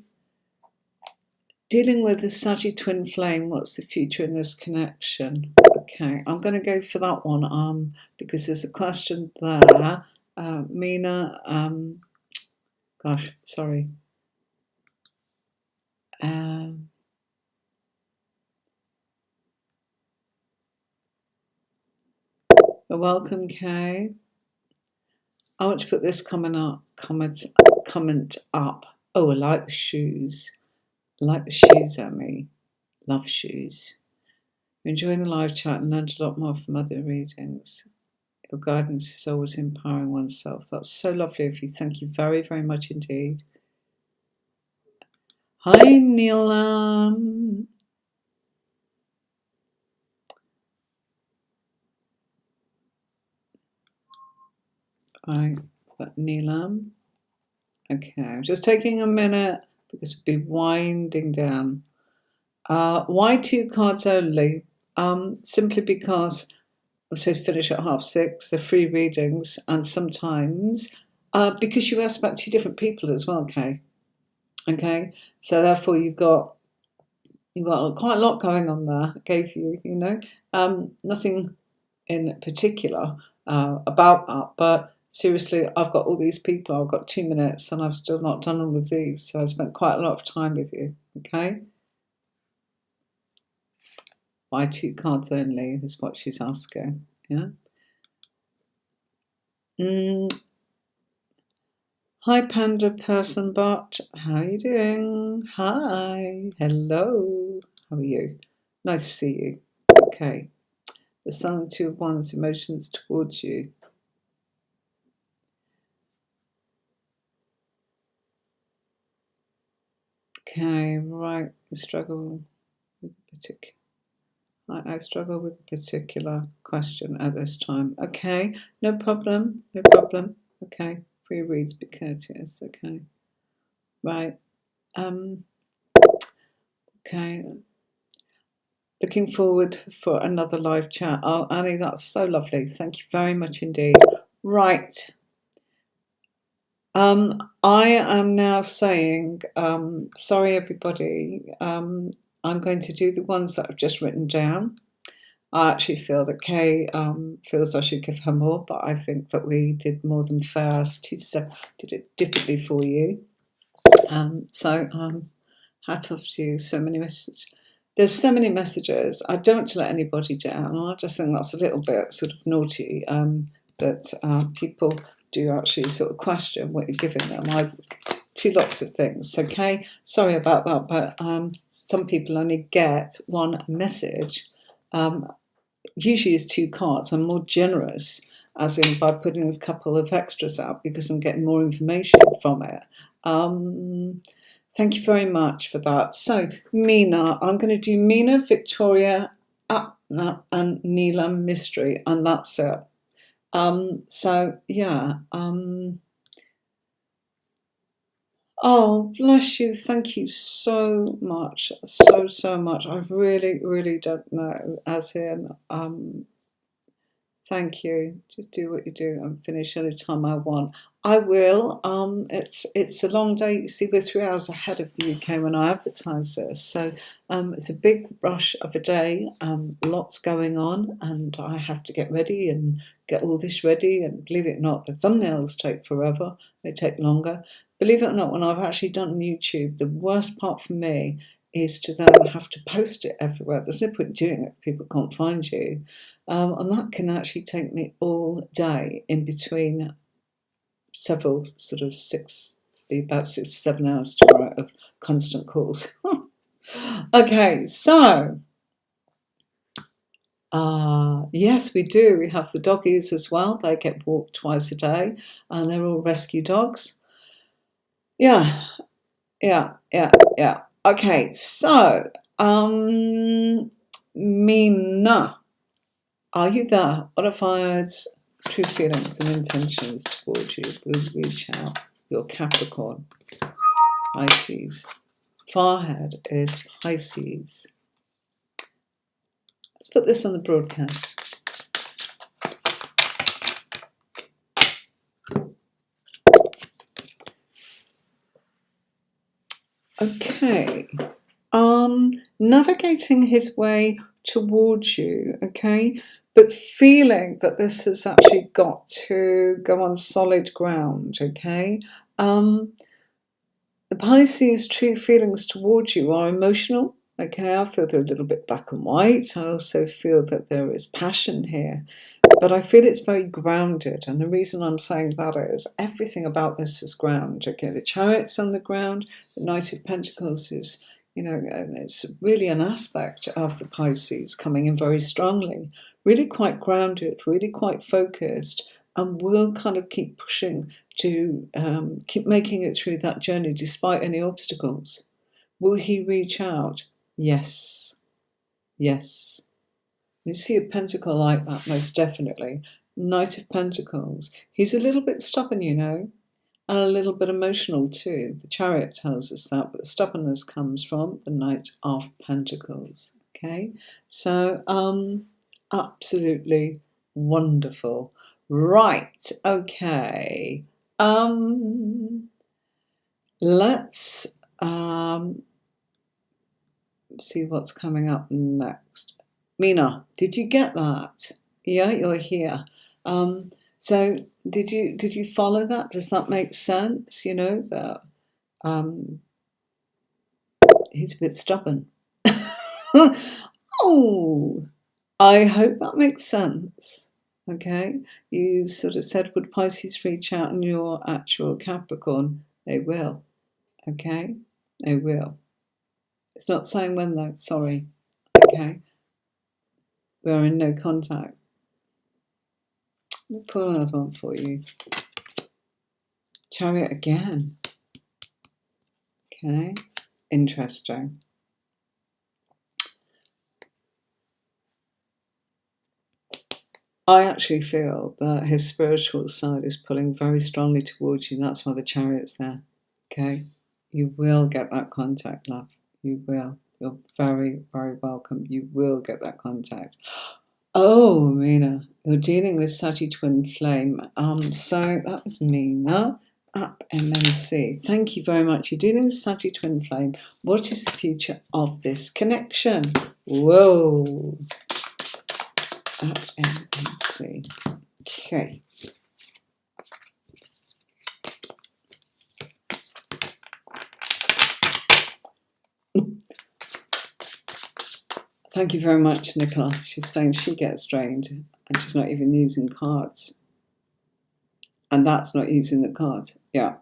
Dealing with the Saggy twin flame, what's the future in this connection? Okay, I'm going to go for that one because there's a question there. Mina, gosh, sorry. Welcome, Kay. I want to put this comment up. Oh, I like the shoes. I like the shoes, Amy. Love shoes. You're enjoying the live chat and learned a lot more from other readings. Your guidance is always empowering oneself. That's so lovely of you. Thank you very, very much indeed. Hi, Neelam. Right, but Neelam. Okay, I'm just taking a minute because we'll be winding down. Why 2 cards only? Simply because I'm supposed to finish at 6:30. They're free readings, and sometimes because you asked about 2 different people as well, Kay. Okay, so therefore you've got quite a lot going on there. I gave you, nothing in particular about that, but seriously, I've got all these people. I've got 2 minutes, and I've still not done all of these. So I spent quite a lot of time with you. Okay. Why 2 cards only is what she's asking. Yeah. Hi, Panda Person Bot. How are you doing? Hi. Hello. How are you? Nice to see you. Okay. The Sun and 2 of Wands, emotions towards you. Okay, right. I struggle with a particular. I struggle with a particular question at this time. Okay, no problem. No problem. Okay, free reads, be courteous. Okay, right. Okay. Looking forward for another live chat. Oh, Annie, that's so lovely. Thank you very much indeed. Right. I am now saying, sorry everybody. I'm going to do the ones that I've just written down. I actually feel that Kay feels I should give her more, but I think that we did more than fair. Did it differently for you. Hat off to you. So many messages. There's so many messages. I don't want to let anybody down. I just think that's a little bit sort of naughty that people do actually sort of question what you're giving them. I do lots of things. Okay, sorry about that, but some people only get one message. Usually it's 2 cards. I'm more generous, as in by putting a couple of extras out because I'm getting more information from it. Thank you very much for that. So, Mina, I'm going to do Mina, Victoria, Apna, and Neelam Mystery, and that's it. So, yeah. Oh, bless you. Thank you so much. So much. I really, really don't know. As in, thank you. Just do what you do and finish any time I want. I will. It's a long day. You see, we're 3 hours ahead of the UK when I advertise this. So it's a big rush of a day. Lots going on, and I have to get ready and get all this ready. And believe it or not, the thumbnails take forever. They take longer. Believe it or not, when I've actually done YouTube, the worst part for me is to then have to post it everywhere. There's no point doing it if people can't find you. And that can actually take me all day in between several sort of about 6 to 7 hours tomorrow of constant calls. Okay, so yes, we do. We have the doggies as well. They get walked twice a day, and they're all rescue dogs. Yeah. Okay, so Mina, are you there? Modifieds, true feelings and intentions towards you will reach out. Your Capricorn, Pisces. Forehead is Pisces. Let's put this on the broadcast. Okay. Navigating his way towards you, okay, but feeling that this has actually got to go on solid ground, okay. The Pisces' true feelings towards you are emotional, okay. I feel they're a little bit black and white. I also feel that there is passion here, but I feel it's very grounded, and the reason I'm saying that is everything about this is ground, okay. The Chariot's on the ground, the Knight of Pentacles is, it's really an aspect of the Pisces coming in very strongly, really quite grounded, really quite focused, and will kind of keep pushing to keep making it through that journey despite any obstacles. Will he reach out? Yes. Yes. You see a pentacle like that, most definitely. Knight of Pentacles. He's a little bit stubborn, and a little bit emotional too. The Chariot tells us that, but the stubbornness comes from the Knight of Pentacles. Okay, so absolutely wonderful. Right, okay. Let's see what's coming up next. Mina, did you get that? Yeah, you're here. So did you follow that? Does that make sense? You know that he's a bit stubborn. Oh, I hope that makes sense. Okay, you sort of said, would Pisces reach out in your actual Capricorn? They will. Okay, they will. It's not saying when though. Sorry. Okay, we are in no contact. Let me pull another one for you. Chariot again. Okay, interesting. I actually feel that his spiritual side is pulling very strongly towards you. That's why the Chariot's there. Okay, you will get that contact, love. You will. You're very, very welcome. You will get that contact. Oh, Mina, you're dealing with Sati Twin Flame. So that was Mina at MNC. Thank you very much. You're dealing with Sati Twin Flame. What is the future of this connection? Whoa. At MNC. Okay. Thank you very much, Nicola. She's saying she gets drained and she's not even using cards. And that's not using the cards. Yeah.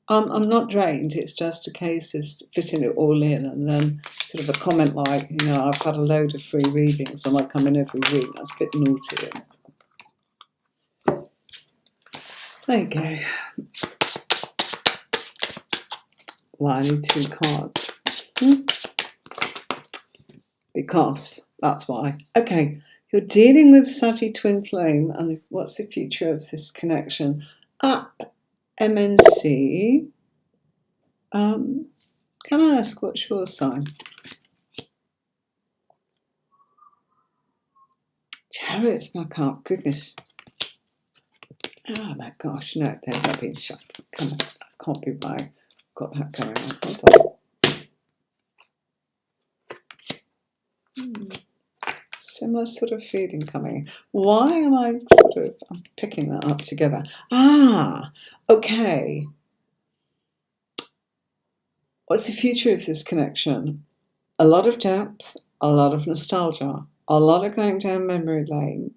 I'm not drained. It's just a case of fitting it all in, and then sort of a comment like, you know, I've had a load of free readings. I might come in every week. That's a bit naughty. There you go. Well, I need 2 cards. Because that's why. Okay, you're dealing with Sati Twin Flame, and what's the future of this connection? Up MNC. Can I ask what's your sign? Chariot's back up. Goodness. Oh my gosh, no, they're not being shut. Come on, that can't be right. Got that going on. Hold on. Similar sort of feeling coming. Why am I I'm picking that up together? Ah, okay. What's the future of this connection? A lot of depth, a lot of nostalgia, a lot of going down memory lane.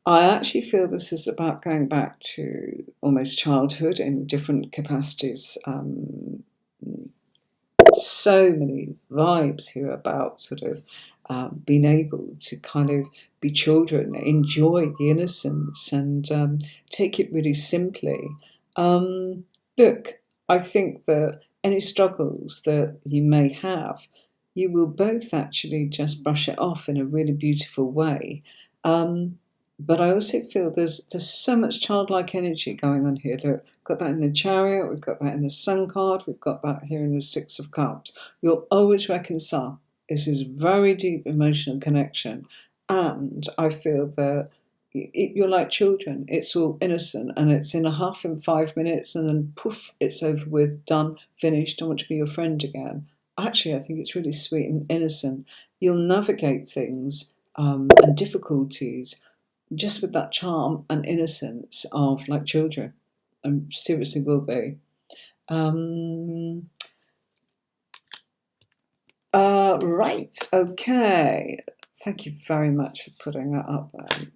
I actually feel this is about going back to almost childhood in different capacities. So many vibes here about being able to kind of be children, enjoy the innocence, and take it really simply. Look, I think that any struggles that you may have, you will both actually just brush it off in a really beautiful way. But I also feel there's so much childlike energy going on here. Look, we've got that in the Chariot, we've got that in the Sun card, we've got that here in the Six of Cups. You'll always reconcile. This is very deep emotional connection. And I feel that you're like children. It's all innocent, and it's in a huff in 5 minutes, and then poof, it's over with, done, finished. I want to be your friend again. Actually, I think it's really sweet and innocent. You'll navigate things and difficulties just with that charm and innocence of like children, and seriously will be. Right, okay. Thank you very much for putting that up there.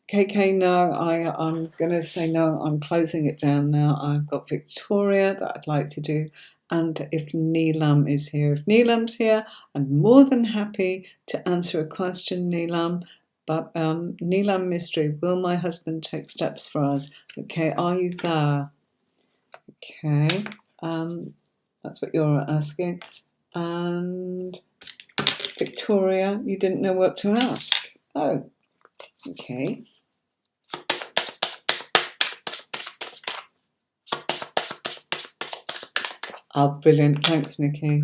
KK, no, I'm going to say no. I'm closing it down now. I've got Victoria that I'd like to do. And if Neelam is here, if Neelam's here, I'm more than happy to answer a question, Neelam. But Neelam Mystery, will my husband take steps for us? Okay, are you there? Okay, that's what you're asking. And Victoria, you didn't know what to ask. Oh, okay. Oh, brilliant. Thanks, Nikki.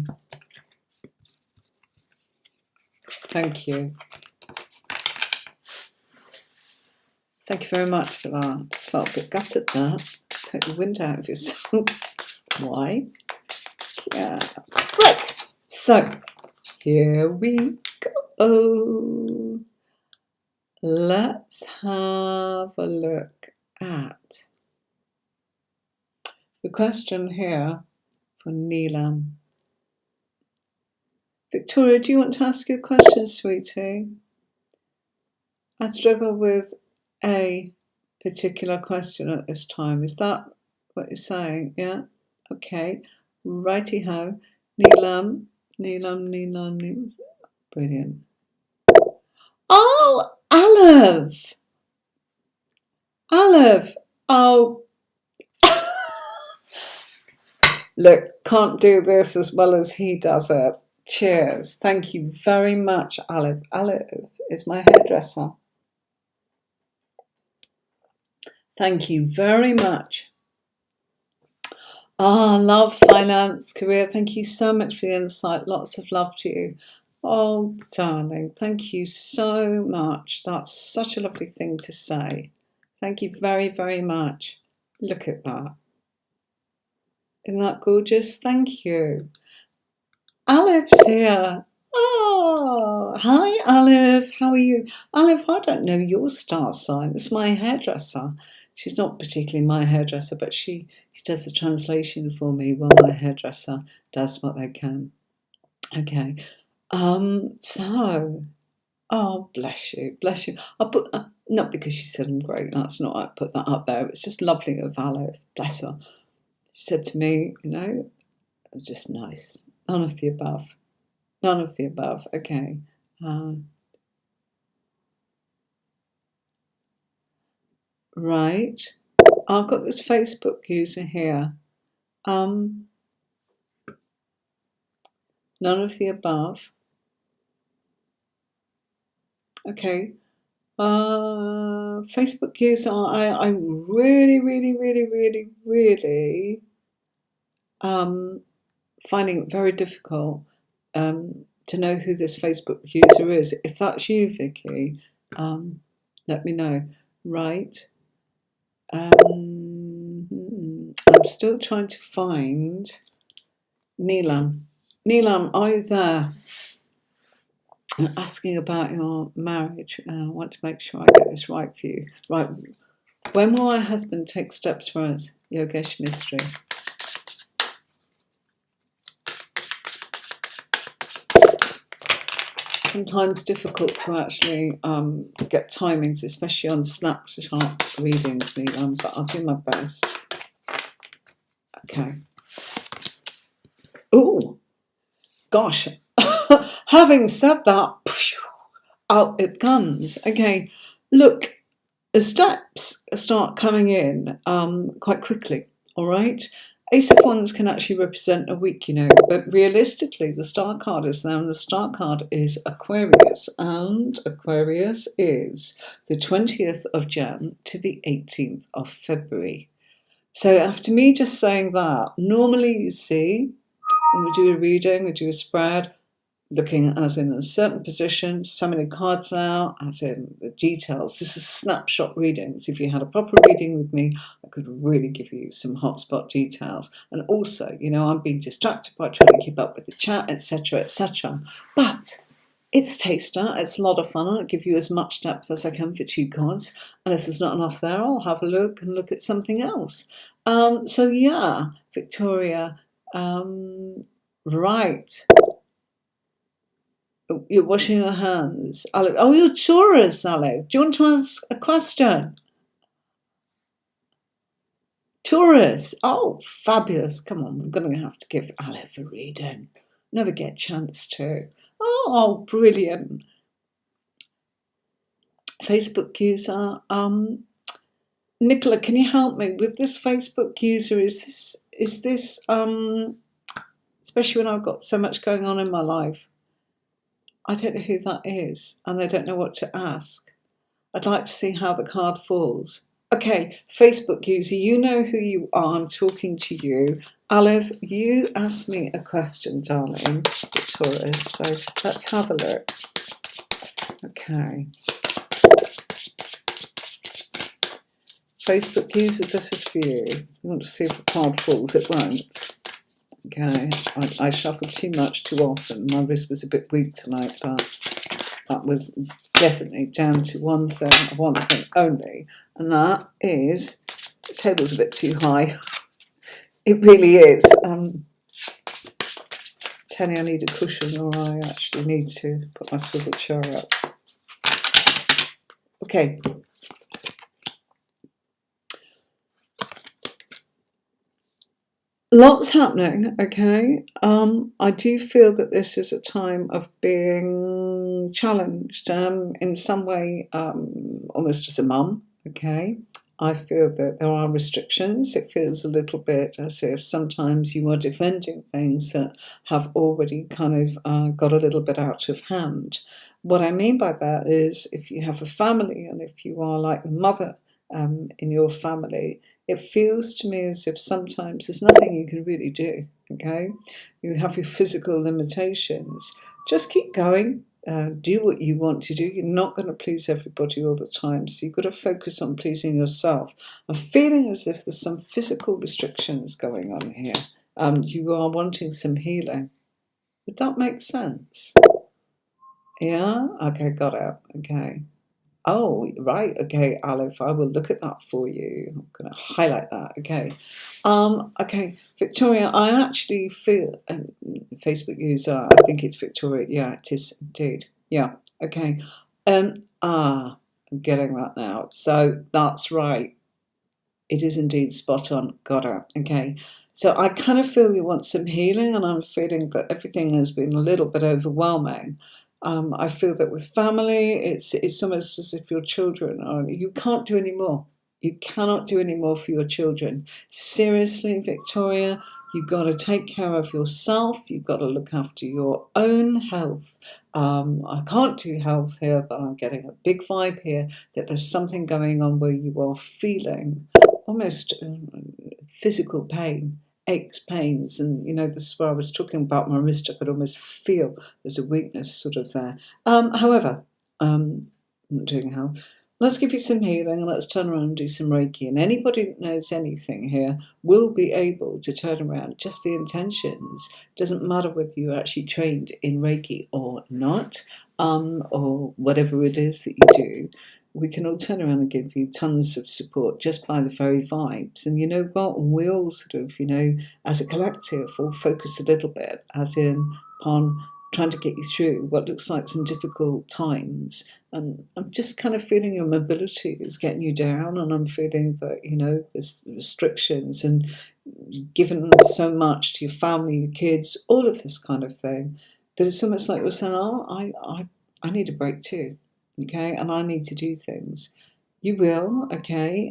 Thank you. Thank you very much for that. Just felt a bit gutted there. Take the wind out of yourself. Why? Yeah. Right. So, here we go. Let's have a look at the question here for Neelam. Victoria, do you want to ask your question, sweetie? I struggle with a particular question at this time. Is that what you're saying? Yeah? Okay. Righty-ho. Neelam. Brilliant. Oh, Olive. Oh. Look, can't do this as well as he does it. Cheers. Thank you very much, Olive. Olive is my hairdresser. Thank you very much. Love, finance, career. Thank you so much for the insight. Lots of love to you. Oh, darling, thank you so much. That's such a lovely thing to say. Thank you very, very much. Look at that. Isn't that gorgeous? Thank you. Olive's here. Oh, hi, Olive. How are you? Olive, I don't know your star sign. It's my hairdresser. She's not particularly my hairdresser, but she does the translation for me while my hairdresser does what they can. Okay. So, oh, bless you. I'll put, not because she said I'm great, that's not, I put that up there. It's just lovely of Olive. Bless her. She said to me, you know, it was just nice. None of the above. None of the above. Okay. Right. I've got this Facebook user here. None of the above. Okay. Facebook user, I'm really finding it very difficult to know who this Facebook user is. If that's you, Vicky, let me know. Right. I'm still trying to find Neelam. Neelam, are you there? I'm asking about your marriage. I want to make sure I get this right for you. Right. When will my husband take steps for us? Yogesh Mystery. Sometimes difficult to actually get timings, especially on snapshot readings, but I'll do my best. Okay. Oh, gosh. Having said that, out it comes. Okay, look, the steps start coming in quite quickly, all right? Ace of Wands can actually represent a week, you know, but realistically, the star card is there, and the star card is Aquarius, and Aquarius is the 20th of Jan to the 18th of February. So after me just saying that, normally you see, when we do a reading, we do a spread, looking as in a certain position, so many cards out, as in the details. This is snapshot readings. If you had a proper reading with me, I could really give you some hotspot details. And also, you know, I'm being distracted by trying to keep up with the chat, etc., etc. But it's taster. It's a lot of fun. I'll give you as much depth as I can for 2 cards. And if there's not enough there, I'll have a look and look at something else. So yeah, Victoria, right. You're washing your hands. Olive. Oh, you're Taurus, Olive. Do you want to ask a question? Taurus. Oh, fabulous. Come on, we're going to have to give Olive a reading. Never get a chance to. Oh, brilliant. Facebook user. Nicola, can you help me with this Facebook user? Is this especially when I've got so much going on in my life? I don't know who that is, and they don't know what to ask. I'd like to see how the card falls. Okay, Facebook user, you know who you are. I'm talking to you. Aleph, you asked me a question, darling, Taurus. So let's have a look. Okay. Facebook user, this is for you. You want to see if a card falls, it won't. Okay, I shuffled too much too often. My wrist was a bit weak tonight, but that was definitely down to one thing only, and that is the table's a bit too high. It really is. Tenny, I need a cushion, or I actually need to put my swivel chair up. Okay. Lots happening, okay. I do feel that this is a time of being challenged in some way, almost as a mum, okay. I feel that there are restrictions. It feels a little bit as if sometimes you are defending things that have already kind of got a little bit out of hand. What I mean by that is if you have a family and if you are like the mother in your family, it feels to me as if sometimes there's nothing you can really do, okay? You have your physical limitations. Just keep going. Do what you want to do. You're not going to please everybody all the time, so you've got to focus on pleasing yourself. I'm feeling as if there's some physical restrictions going on here. You are wanting some healing. Would that make sense? Yeah? Okay, got it. Okay. Oh, right. Okay, Aleph, I will look at that for you. I'm going to highlight that. Okay. Okay, Victoria, I actually feel Facebook user. I think it's Victoria. Yeah, it is indeed. Yeah. Okay. I'm getting that now. So that's right. It is indeed spot on. Got it. Okay. So I kind of feel you want some healing, and I'm feeling that everything has been a little bit overwhelming. I feel that with family, it's almost as if your children are. You can't do any more. You cannot do any more for your children. Seriously, Victoria, you've got to take care of yourself. You've got to look after your own health. I can't do health here, but I'm getting a big vibe here that there's something going on where you are feeling almost physical pain, aches, pains, and this is where I was talking about my wrist. I could almost feel there's a weakness sort of there. However, I'm not doing health. Let's give you some healing and let's turn around and do some Reiki. And anybody that knows anything here will be able to turn around just the intentions. Doesn't matter whether you're actually trained in Reiki or not, or whatever it is that you do. We can all turn around and give you tons of support just by the very vibes. And you know what? We all sort of, as a collective, all focus a little bit, as in upon trying to get you through what looks like some difficult times. And I'm just kind of feeling your mobility is getting you down, and I'm feeling that, there's restrictions and given so much to your family, your kids, all of this kind of thing, that it's almost like you're saying, I need a break too. Okay, and I need to do things. You will, okay.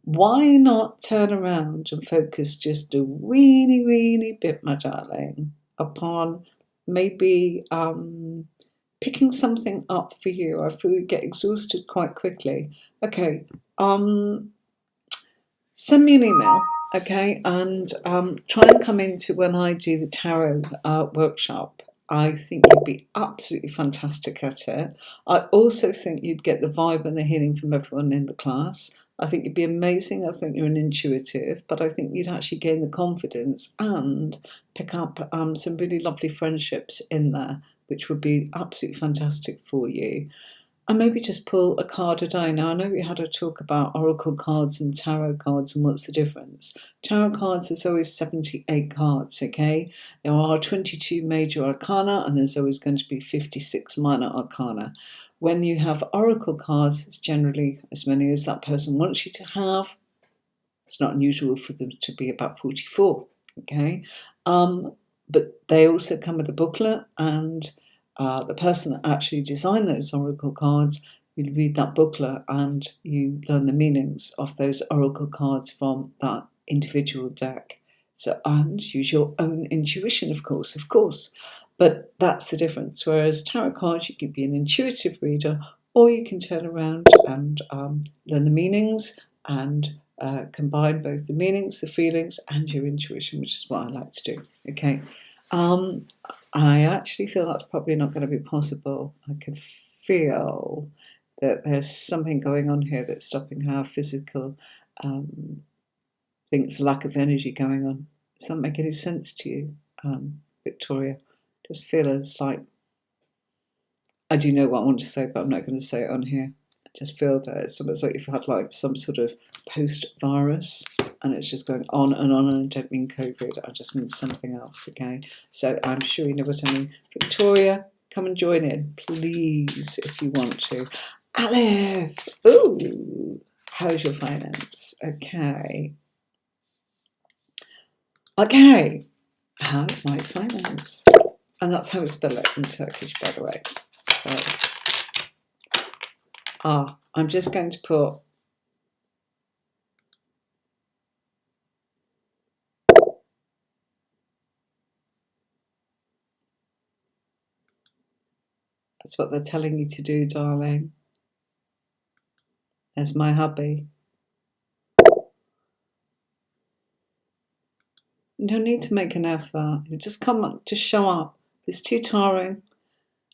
Why not turn around and focus just a weeny, weeny bit, my darling, upon maybe picking something up for you. I feel you get exhausted quite quickly. Okay, send me an email, okay, and try and come into when I do the tarot workshop. I think you'd be absolutely fantastic at it. I also think you'd get the vibe and the healing from everyone in the class. I think you'd be amazing. I think you're an intuitive, but I think you'd actually gain the confidence and pick up some really lovely friendships in there, which would be absolutely fantastic for you. And maybe just pull a card a day. Now, I know we had a talk about oracle cards and tarot cards and what's the difference. Tarot cards, there's always 78 cards, okay? There are 22 major arcana and there's always going to be 56 minor arcana. When you have oracle cards, it's generally as many as that person wants you to have. It's not unusual for them to be about 44, okay? But they also come with a booklet, and the person that actually designed those oracle cards, you read that booklet and you learn the meanings of those oracle cards from that individual deck. So, and use your own intuition, of course. But that's the difference. Whereas tarot cards, you could be an intuitive reader, or you can turn around and learn the meanings and combine both the meanings, the feelings, and your intuition, which is what I like to do. Okay. I actually feel that's probably not going to be possible. I can feel that there's something going on here that's stopping our physical things, lack of energy going on. Does that make any sense to you, Victoria? Just feel it's like, I do know what I want to say, but I'm not going to say it on here. I just feel that it's almost like you've had like some sort of post-virus and it's just going on and on, and I don't mean COVID, I just mean something else, okay? So I'm sure you know what I mean. Victoria, come and join in, please, if you want to. Aleph, ooh, how's your finance? Okay. Okay, how's my finance? And that's how we spell it in Turkish, by the way. So, I'm just going to put that's what they're telling you to do, darling. There's my hubby. You don't need to make an effort. You just come up, just show up. It's too tiring.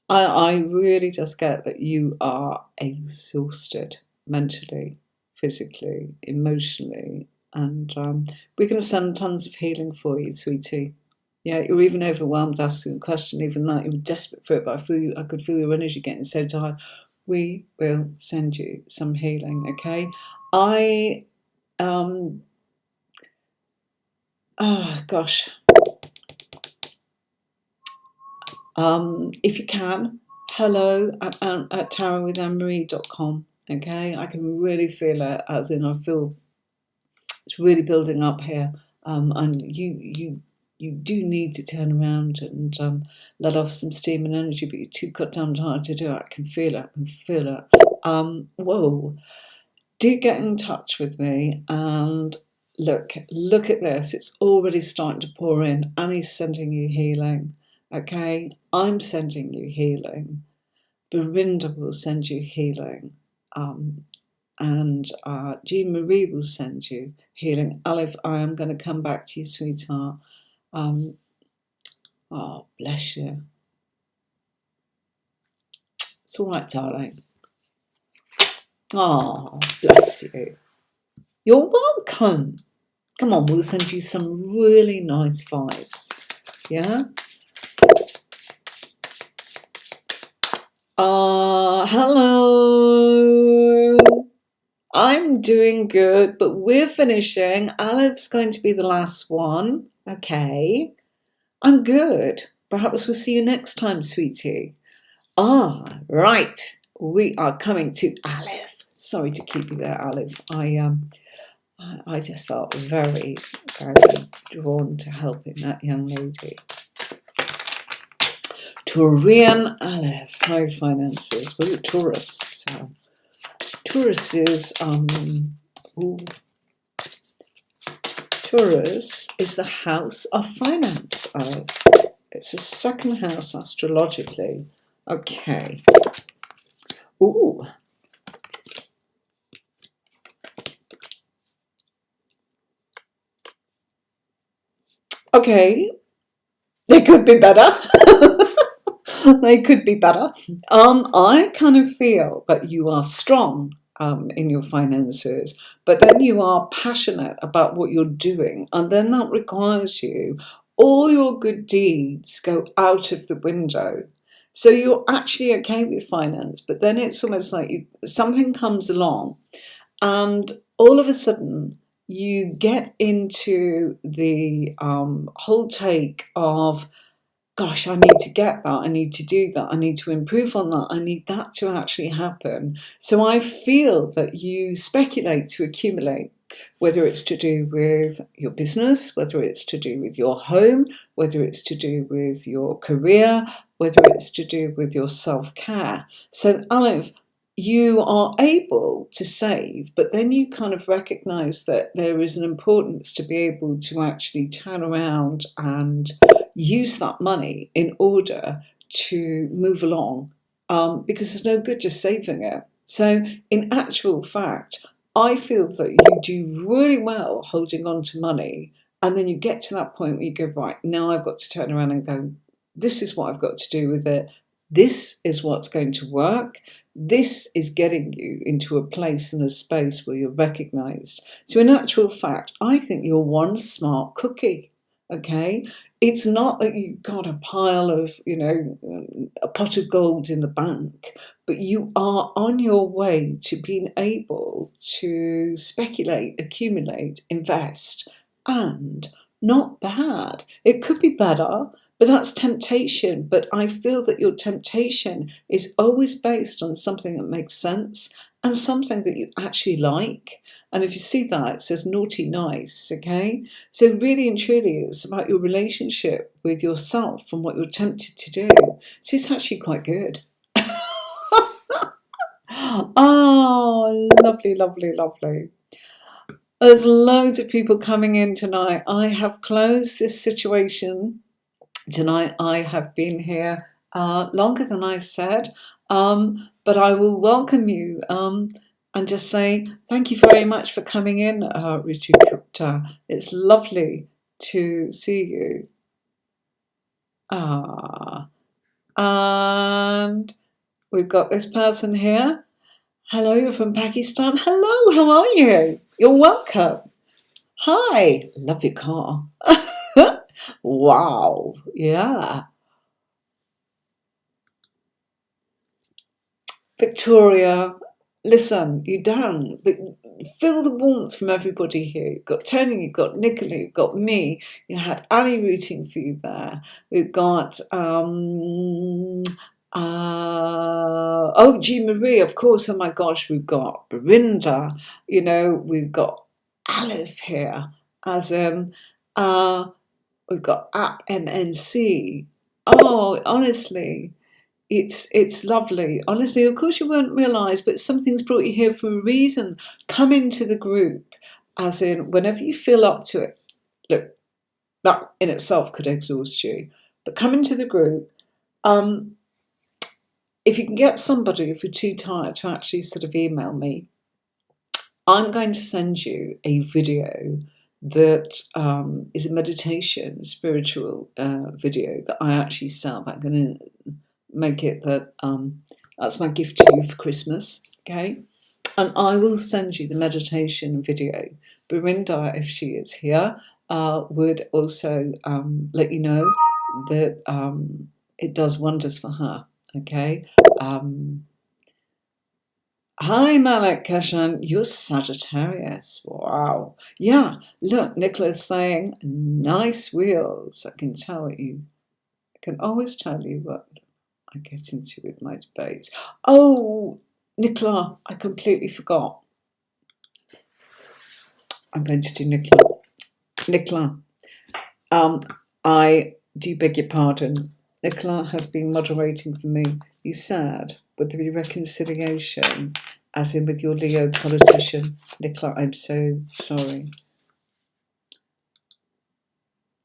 I really just get that you are exhausted mentally, physically, emotionally, and we're going to send tons of healing for you, sweetie. Yeah, you're even overwhelmed asking a question, even that you were desperate for it, but I could feel your energy getting so tired. We will send you some healing, okay? Gosh. If you can, hello at tarotwithanemarie.com, okay? I can really feel it, as in I feel it's really building up here, and you do need to turn around and let off some steam and energy, but you're too goddamn tired to do it. I can feel it. Whoa. Do get in touch with me and look at this. It's already starting to pour in. Annie's sending you healing. Okay, I'm sending you healing. Belinda will send you healing. And Jean Marie will send you healing. Aleph, I am going to come back to you, sweetheart. Oh, bless you. It's all right, darling. Oh, bless you. You're welcome. Come on, we'll send you some really nice vibes. Yeah? Hello. I'm doing good, but we're finishing. Aleph's going to be the last one. Okay. I'm good. Perhaps we'll see you next time, sweetie. Right. We are coming to Aleph. Sorry to keep you there, Aleph. I just felt very, very drawn to helping that young lady. Taurian Aleph, high finances. Well, Taurus. Taurus is Taurus is the house of finance. It's the second house astrologically. Okay. Ooh. Okay. They could be better. They could be better. I kind of feel that you are strong in your finances, but then you are passionate about what you're doing, and then that requires you, all your good deeds go out of the window. So you're actually okay with finance, but then it's almost like something comes along, and all of a sudden you get into the whole take of, gosh, I need to get that, I need to do that, I need to improve on that, I need that to actually happen. So I feel that you speculate to accumulate, whether it's to do with your business, whether it's to do with your home, whether it's to do with your career, whether it's to do with your self-care. So Aleph, you are able to save, but then you kind of recognize that there is an importance to be able to actually turn around and use that money in order to move along because there's no good just saving it. So in actual fact, I feel that you do really well holding on to money, and then you get to that point where you go, right, now I've got to turn around and go, this is what I've got to do with it. This is what's going to work. This is getting you into a place and a space where you're recognized. So in actual fact, I think you're one smart cookie. Okay, it's not that you've got a pile of, a pot of gold in the bank, but you are on your way to being able to speculate, accumulate, invest, and not bad. It could be better, but that's temptation. But I feel that your temptation is always based on something that makes sense and something that you actually like. And if you see that, it says naughty nice, okay? So really and truly, it's about your relationship with yourself and what you're tempted to do. So it's actually quite good. Oh, lovely, lovely, lovely. There's loads of people coming in tonight. I have closed this situation tonight. I have been here longer than I said, but I will welcome you and just say thank you very much for coming in, Richard Gupta. It's lovely to see you. And we've got this person here. Hello, you're from Pakistan. Hello, how are you? You're welcome. Hi, love your car. Wow, yeah. Victoria, listen, you're down, but feel the warmth from everybody here. You've got Tony, you've got Nicola, you've got me. You had Annie rooting for you there. We've got Jean Marie, of course. Oh my gosh, we've got Belinda. We've got Aleph here, as in we've got App MNC. Oh, honestly. It's lovely. Honestly, of course you won't realise, but something's brought you here for a reason. Come into the group, as in whenever you feel up to it. Look, that in itself could exhaust you. But come into the group. If you can get somebody, if you're too tired to actually sort of email me, I'm going to send you a video that is a meditation, spiritual video that I actually sell. I'm going to make it that that's my gift to you for Christmas, okay? And I will send you the meditation video. Belinda, if she is here, would also let you know that it does wonders for her, okay? Hi, Malak Kashan, you're Sagittarius. Wow. Yeah, look, Nicola's saying, nice wheels. I can always tell you what I get into with my debates. Oh, Nicola, I completely forgot. I'm going to do Nicola. Nicola, I do beg your pardon. Nicola has been moderating for me. You said, would there be reconciliation, as in with your Leo politician? Nicola, I'm so sorry.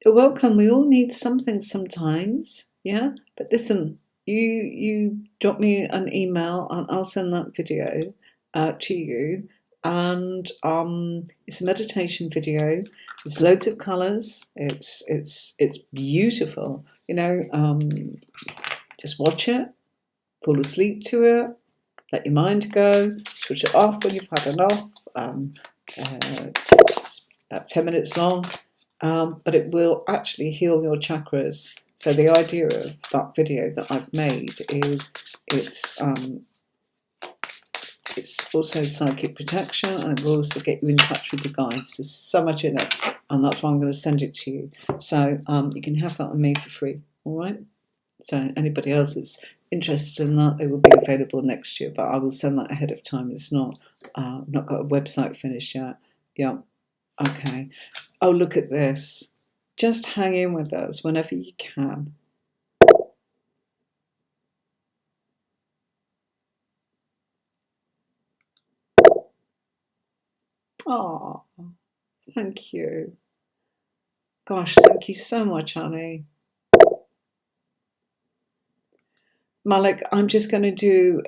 You're welcome. We all need something sometimes, yeah? But listen, you drop me an email and I'll send that video to you. And it's a meditation video. There's loads of colours. It's beautiful. Just watch it, fall asleep to it, let your mind go, switch it off when you've had enough. It's about 10 minutes long. But it will actually heal your chakras. So the idea of that video that I've made is it's also psychic protection, and it will also get you in touch with your guides. There's so much in it, and that's why I'm going to send it to you. So you can have that on me for free, all right? So anybody else that's interested in that, it will be available next year, but I will send that ahead of time. It's not got a website finished yet. Yeah. Okay. Oh, look at this. Just hang in with us whenever you can. Oh, thank you. Gosh, thank you so much, Annie. Malik, I'm just going to do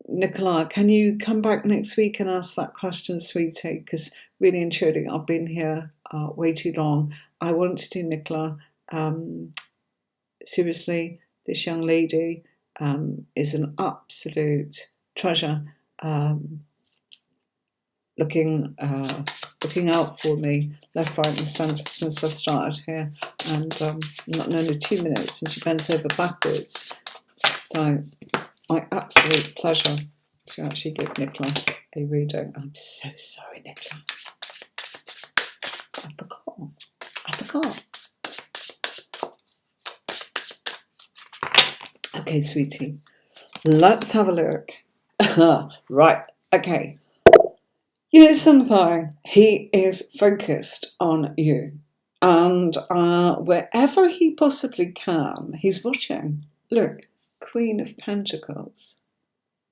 Nicola. Can you come back next week and ask that question, sweetie? Because really and truly, I've been here way too long. I want to do Nicola. Seriously, this young lady is an absolute treasure. Looking out for me left, right, and centre since I started here, and not known her 2 minutes, and she bends over backwards. So, my absolute pleasure to actually give Nicola a reading. I'm so sorry, Nicola. I forgot. Okay, sweetie. Let's have a look. Right. Okay. You know something? He is focused on you. And wherever he possibly can, he's watching. Look, Queen of Pentacles.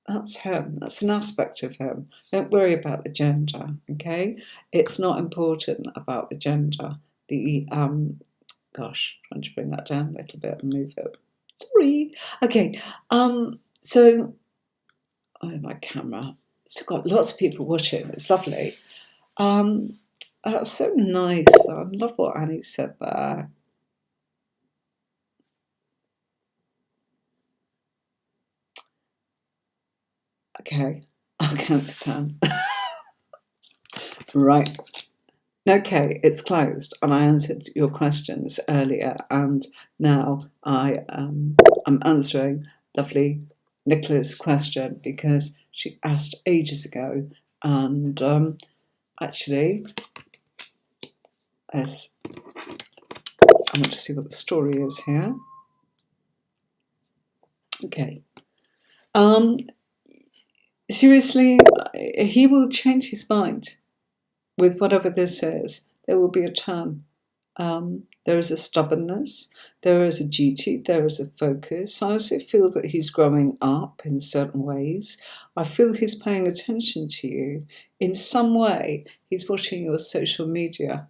That's him. That's an aspect of him. Don't worry about the gender, okay? It's not important about the gender. Gosh, trying to bring that down a little bit and move it. Sorry. Okay. So, my camera. Still got lots of people watching. It's lovely. That's so nice. I love what Annie said there. Okay, I'll count to 10. Right. Okay, it's closed, and I answered your questions earlier, and now I'm answering lovely Nicola's question because she asked ages ago, and actually, as I want to see what the story is here. Okay. Seriously, he will change his mind with whatever this is. There will be a turn. There is a stubbornness, there is a duty, there is a focus. I also feel that he's growing up in certain ways. I feel he's paying attention to you. In some way, he's watching your social media.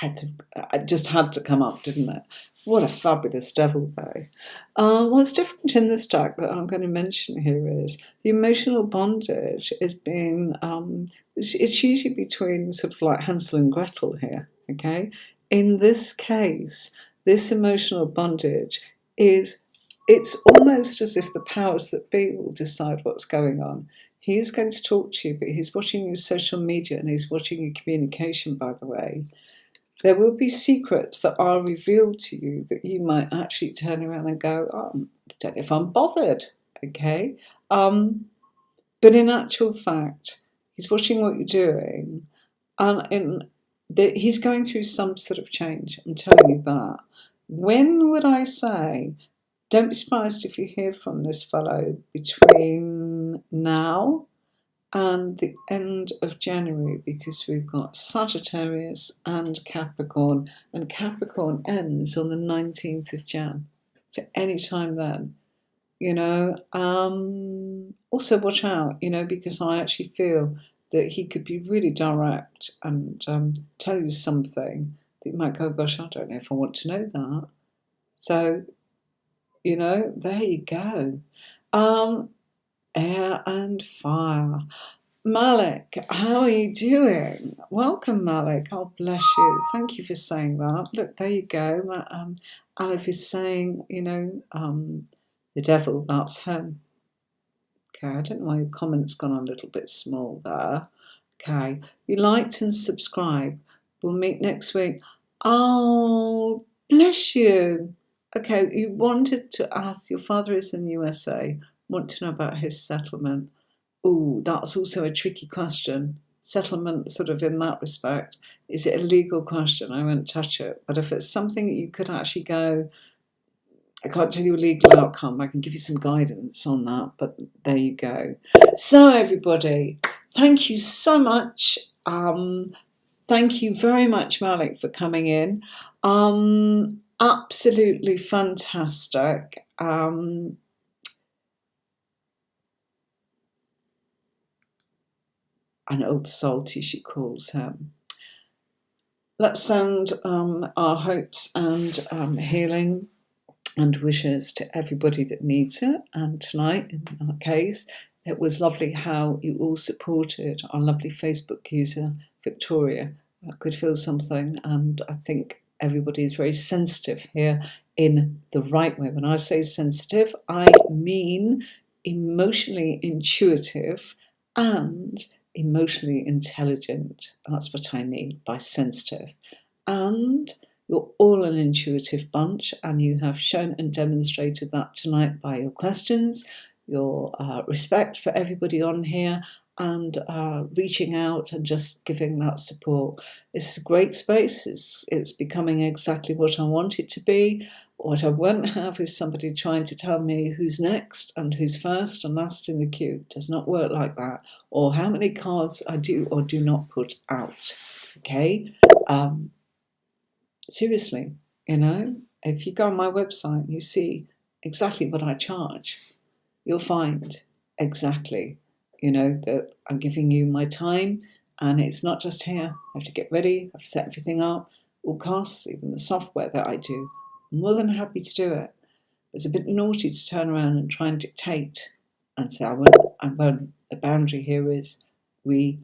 It just had to come up, didn't it? What a fabulous devil, though. What's different in this deck that I'm going to mention here is the emotional bondage is being, it's usually between sort of like Hansel and Gretel here, okay? In this case, this emotional bondage is, it's almost as if the powers that be will decide what's going on. He is going to talk to you, but he's watching your social media and he's watching your communication, by the way. There will be secrets that are revealed to you that you might actually turn around and go, oh, I don't know if I'm bothered, okay? But in actual fact, he's watching what you're doing, and he's going through some sort of change, I'm telling you that. When would I say, don't be surprised if you hear from this fellow between now and the end of January, because we've got Sagittarius and Capricorn ends on the 19th of Jan. So any time then, you know. Also watch out, you know, because I actually feel that he could be really direct and tell you something that you might go, gosh, I don't know if I want to know that. So, you know, there you go. Air and fire. Malik, how are you doing? Welcome, Malik. Oh, bless you. Thank you for saying that. Look, there you go. Alif is saying, you know, the devil, that's him. Okay, I don't know why your comment's gone a little bit small there. Okay, you liked and subscribe. We'll meet next week. Oh, bless you. Okay, you wanted to ask, your father is in the USA, want to know about his settlement. Oh, that's also a tricky question. Settlement, sort of in that respect, is it a legal question? I won't touch it. But if it's something that you could actually go, I can't tell you a legal outcome. I can give you some guidance on that, but there you go. So, everybody, thank you so much. Thank you very much, Malik, for coming in. Absolutely fantastic. An old salty, she calls him. Let's send our hopes and healing and wishes to everybody that needs it. And tonight, in our case, it was lovely how you all supported our lovely Facebook user, Victoria. I could feel something, and I think everybody is very sensitive here in the right way. When I say sensitive, I mean emotionally intuitive and emotionally intelligent. That's what I mean by sensitive. And you're all an intuitive bunch, and you have shown and demonstrated that tonight by your questions, your respect for everybody on here, and reaching out and just giving that support. It's a great space. It's becoming exactly what I want it to be. What I won't have is somebody trying to tell me who's next and who's first and last in the queue. It does not work like that. Or how many cards I do or do not put out. Okay? Seriously, if you go on my website and you see exactly what I charge, you'll find exactly, that I'm giving you my time, and it's not just here. I have to get ready, I have to set everything up, all costs, even the software that I do. I'm more than happy to do it. It's a bit naughty to turn around and try and dictate and say, I won't. The boundary here is we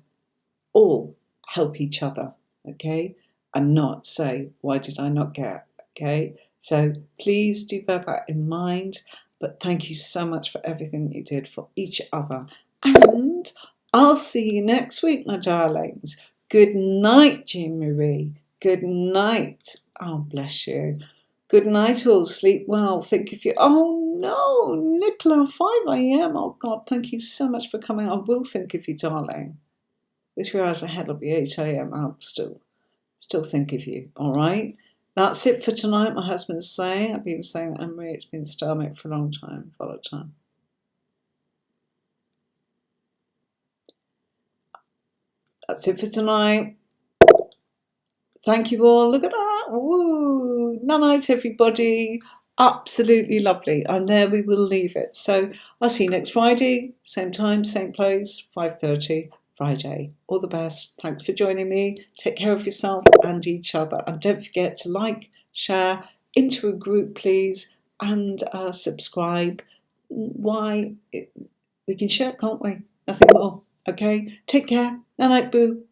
all help each other, okay? And not say, why did I not get, okay? So please do bear that in mind. But thank you so much for everything that you did for each other. And I'll see you next week, my darlings. Good night, Jean Marie. Good night. Oh, bless you. Good night, all. Sleep well. Think of you. Oh, no, Nicola, 5 a.m. Oh, God, thank you so much for coming. I will think of you, darling. With 3 hours ahead, it'll be 8 a.m. I'll still think of you, all right? That's it for tonight, my husband's saying. I've been saying that, Anne-Marie, it's been stalemate for a long time, volatile. That's it for tonight. Thank you all. Look at that. Woo. Night, everybody. Absolutely lovely. And there we will leave it. So I'll see you next Friday. Same time, same place, 5:30 Friday. All the best. Thanks for joining me. Take care of yourself and each other. And don't forget to like, share, into a group, please, and subscribe. Why? We can share, can't we? Nothing more. Okay? Take care. Night, boo.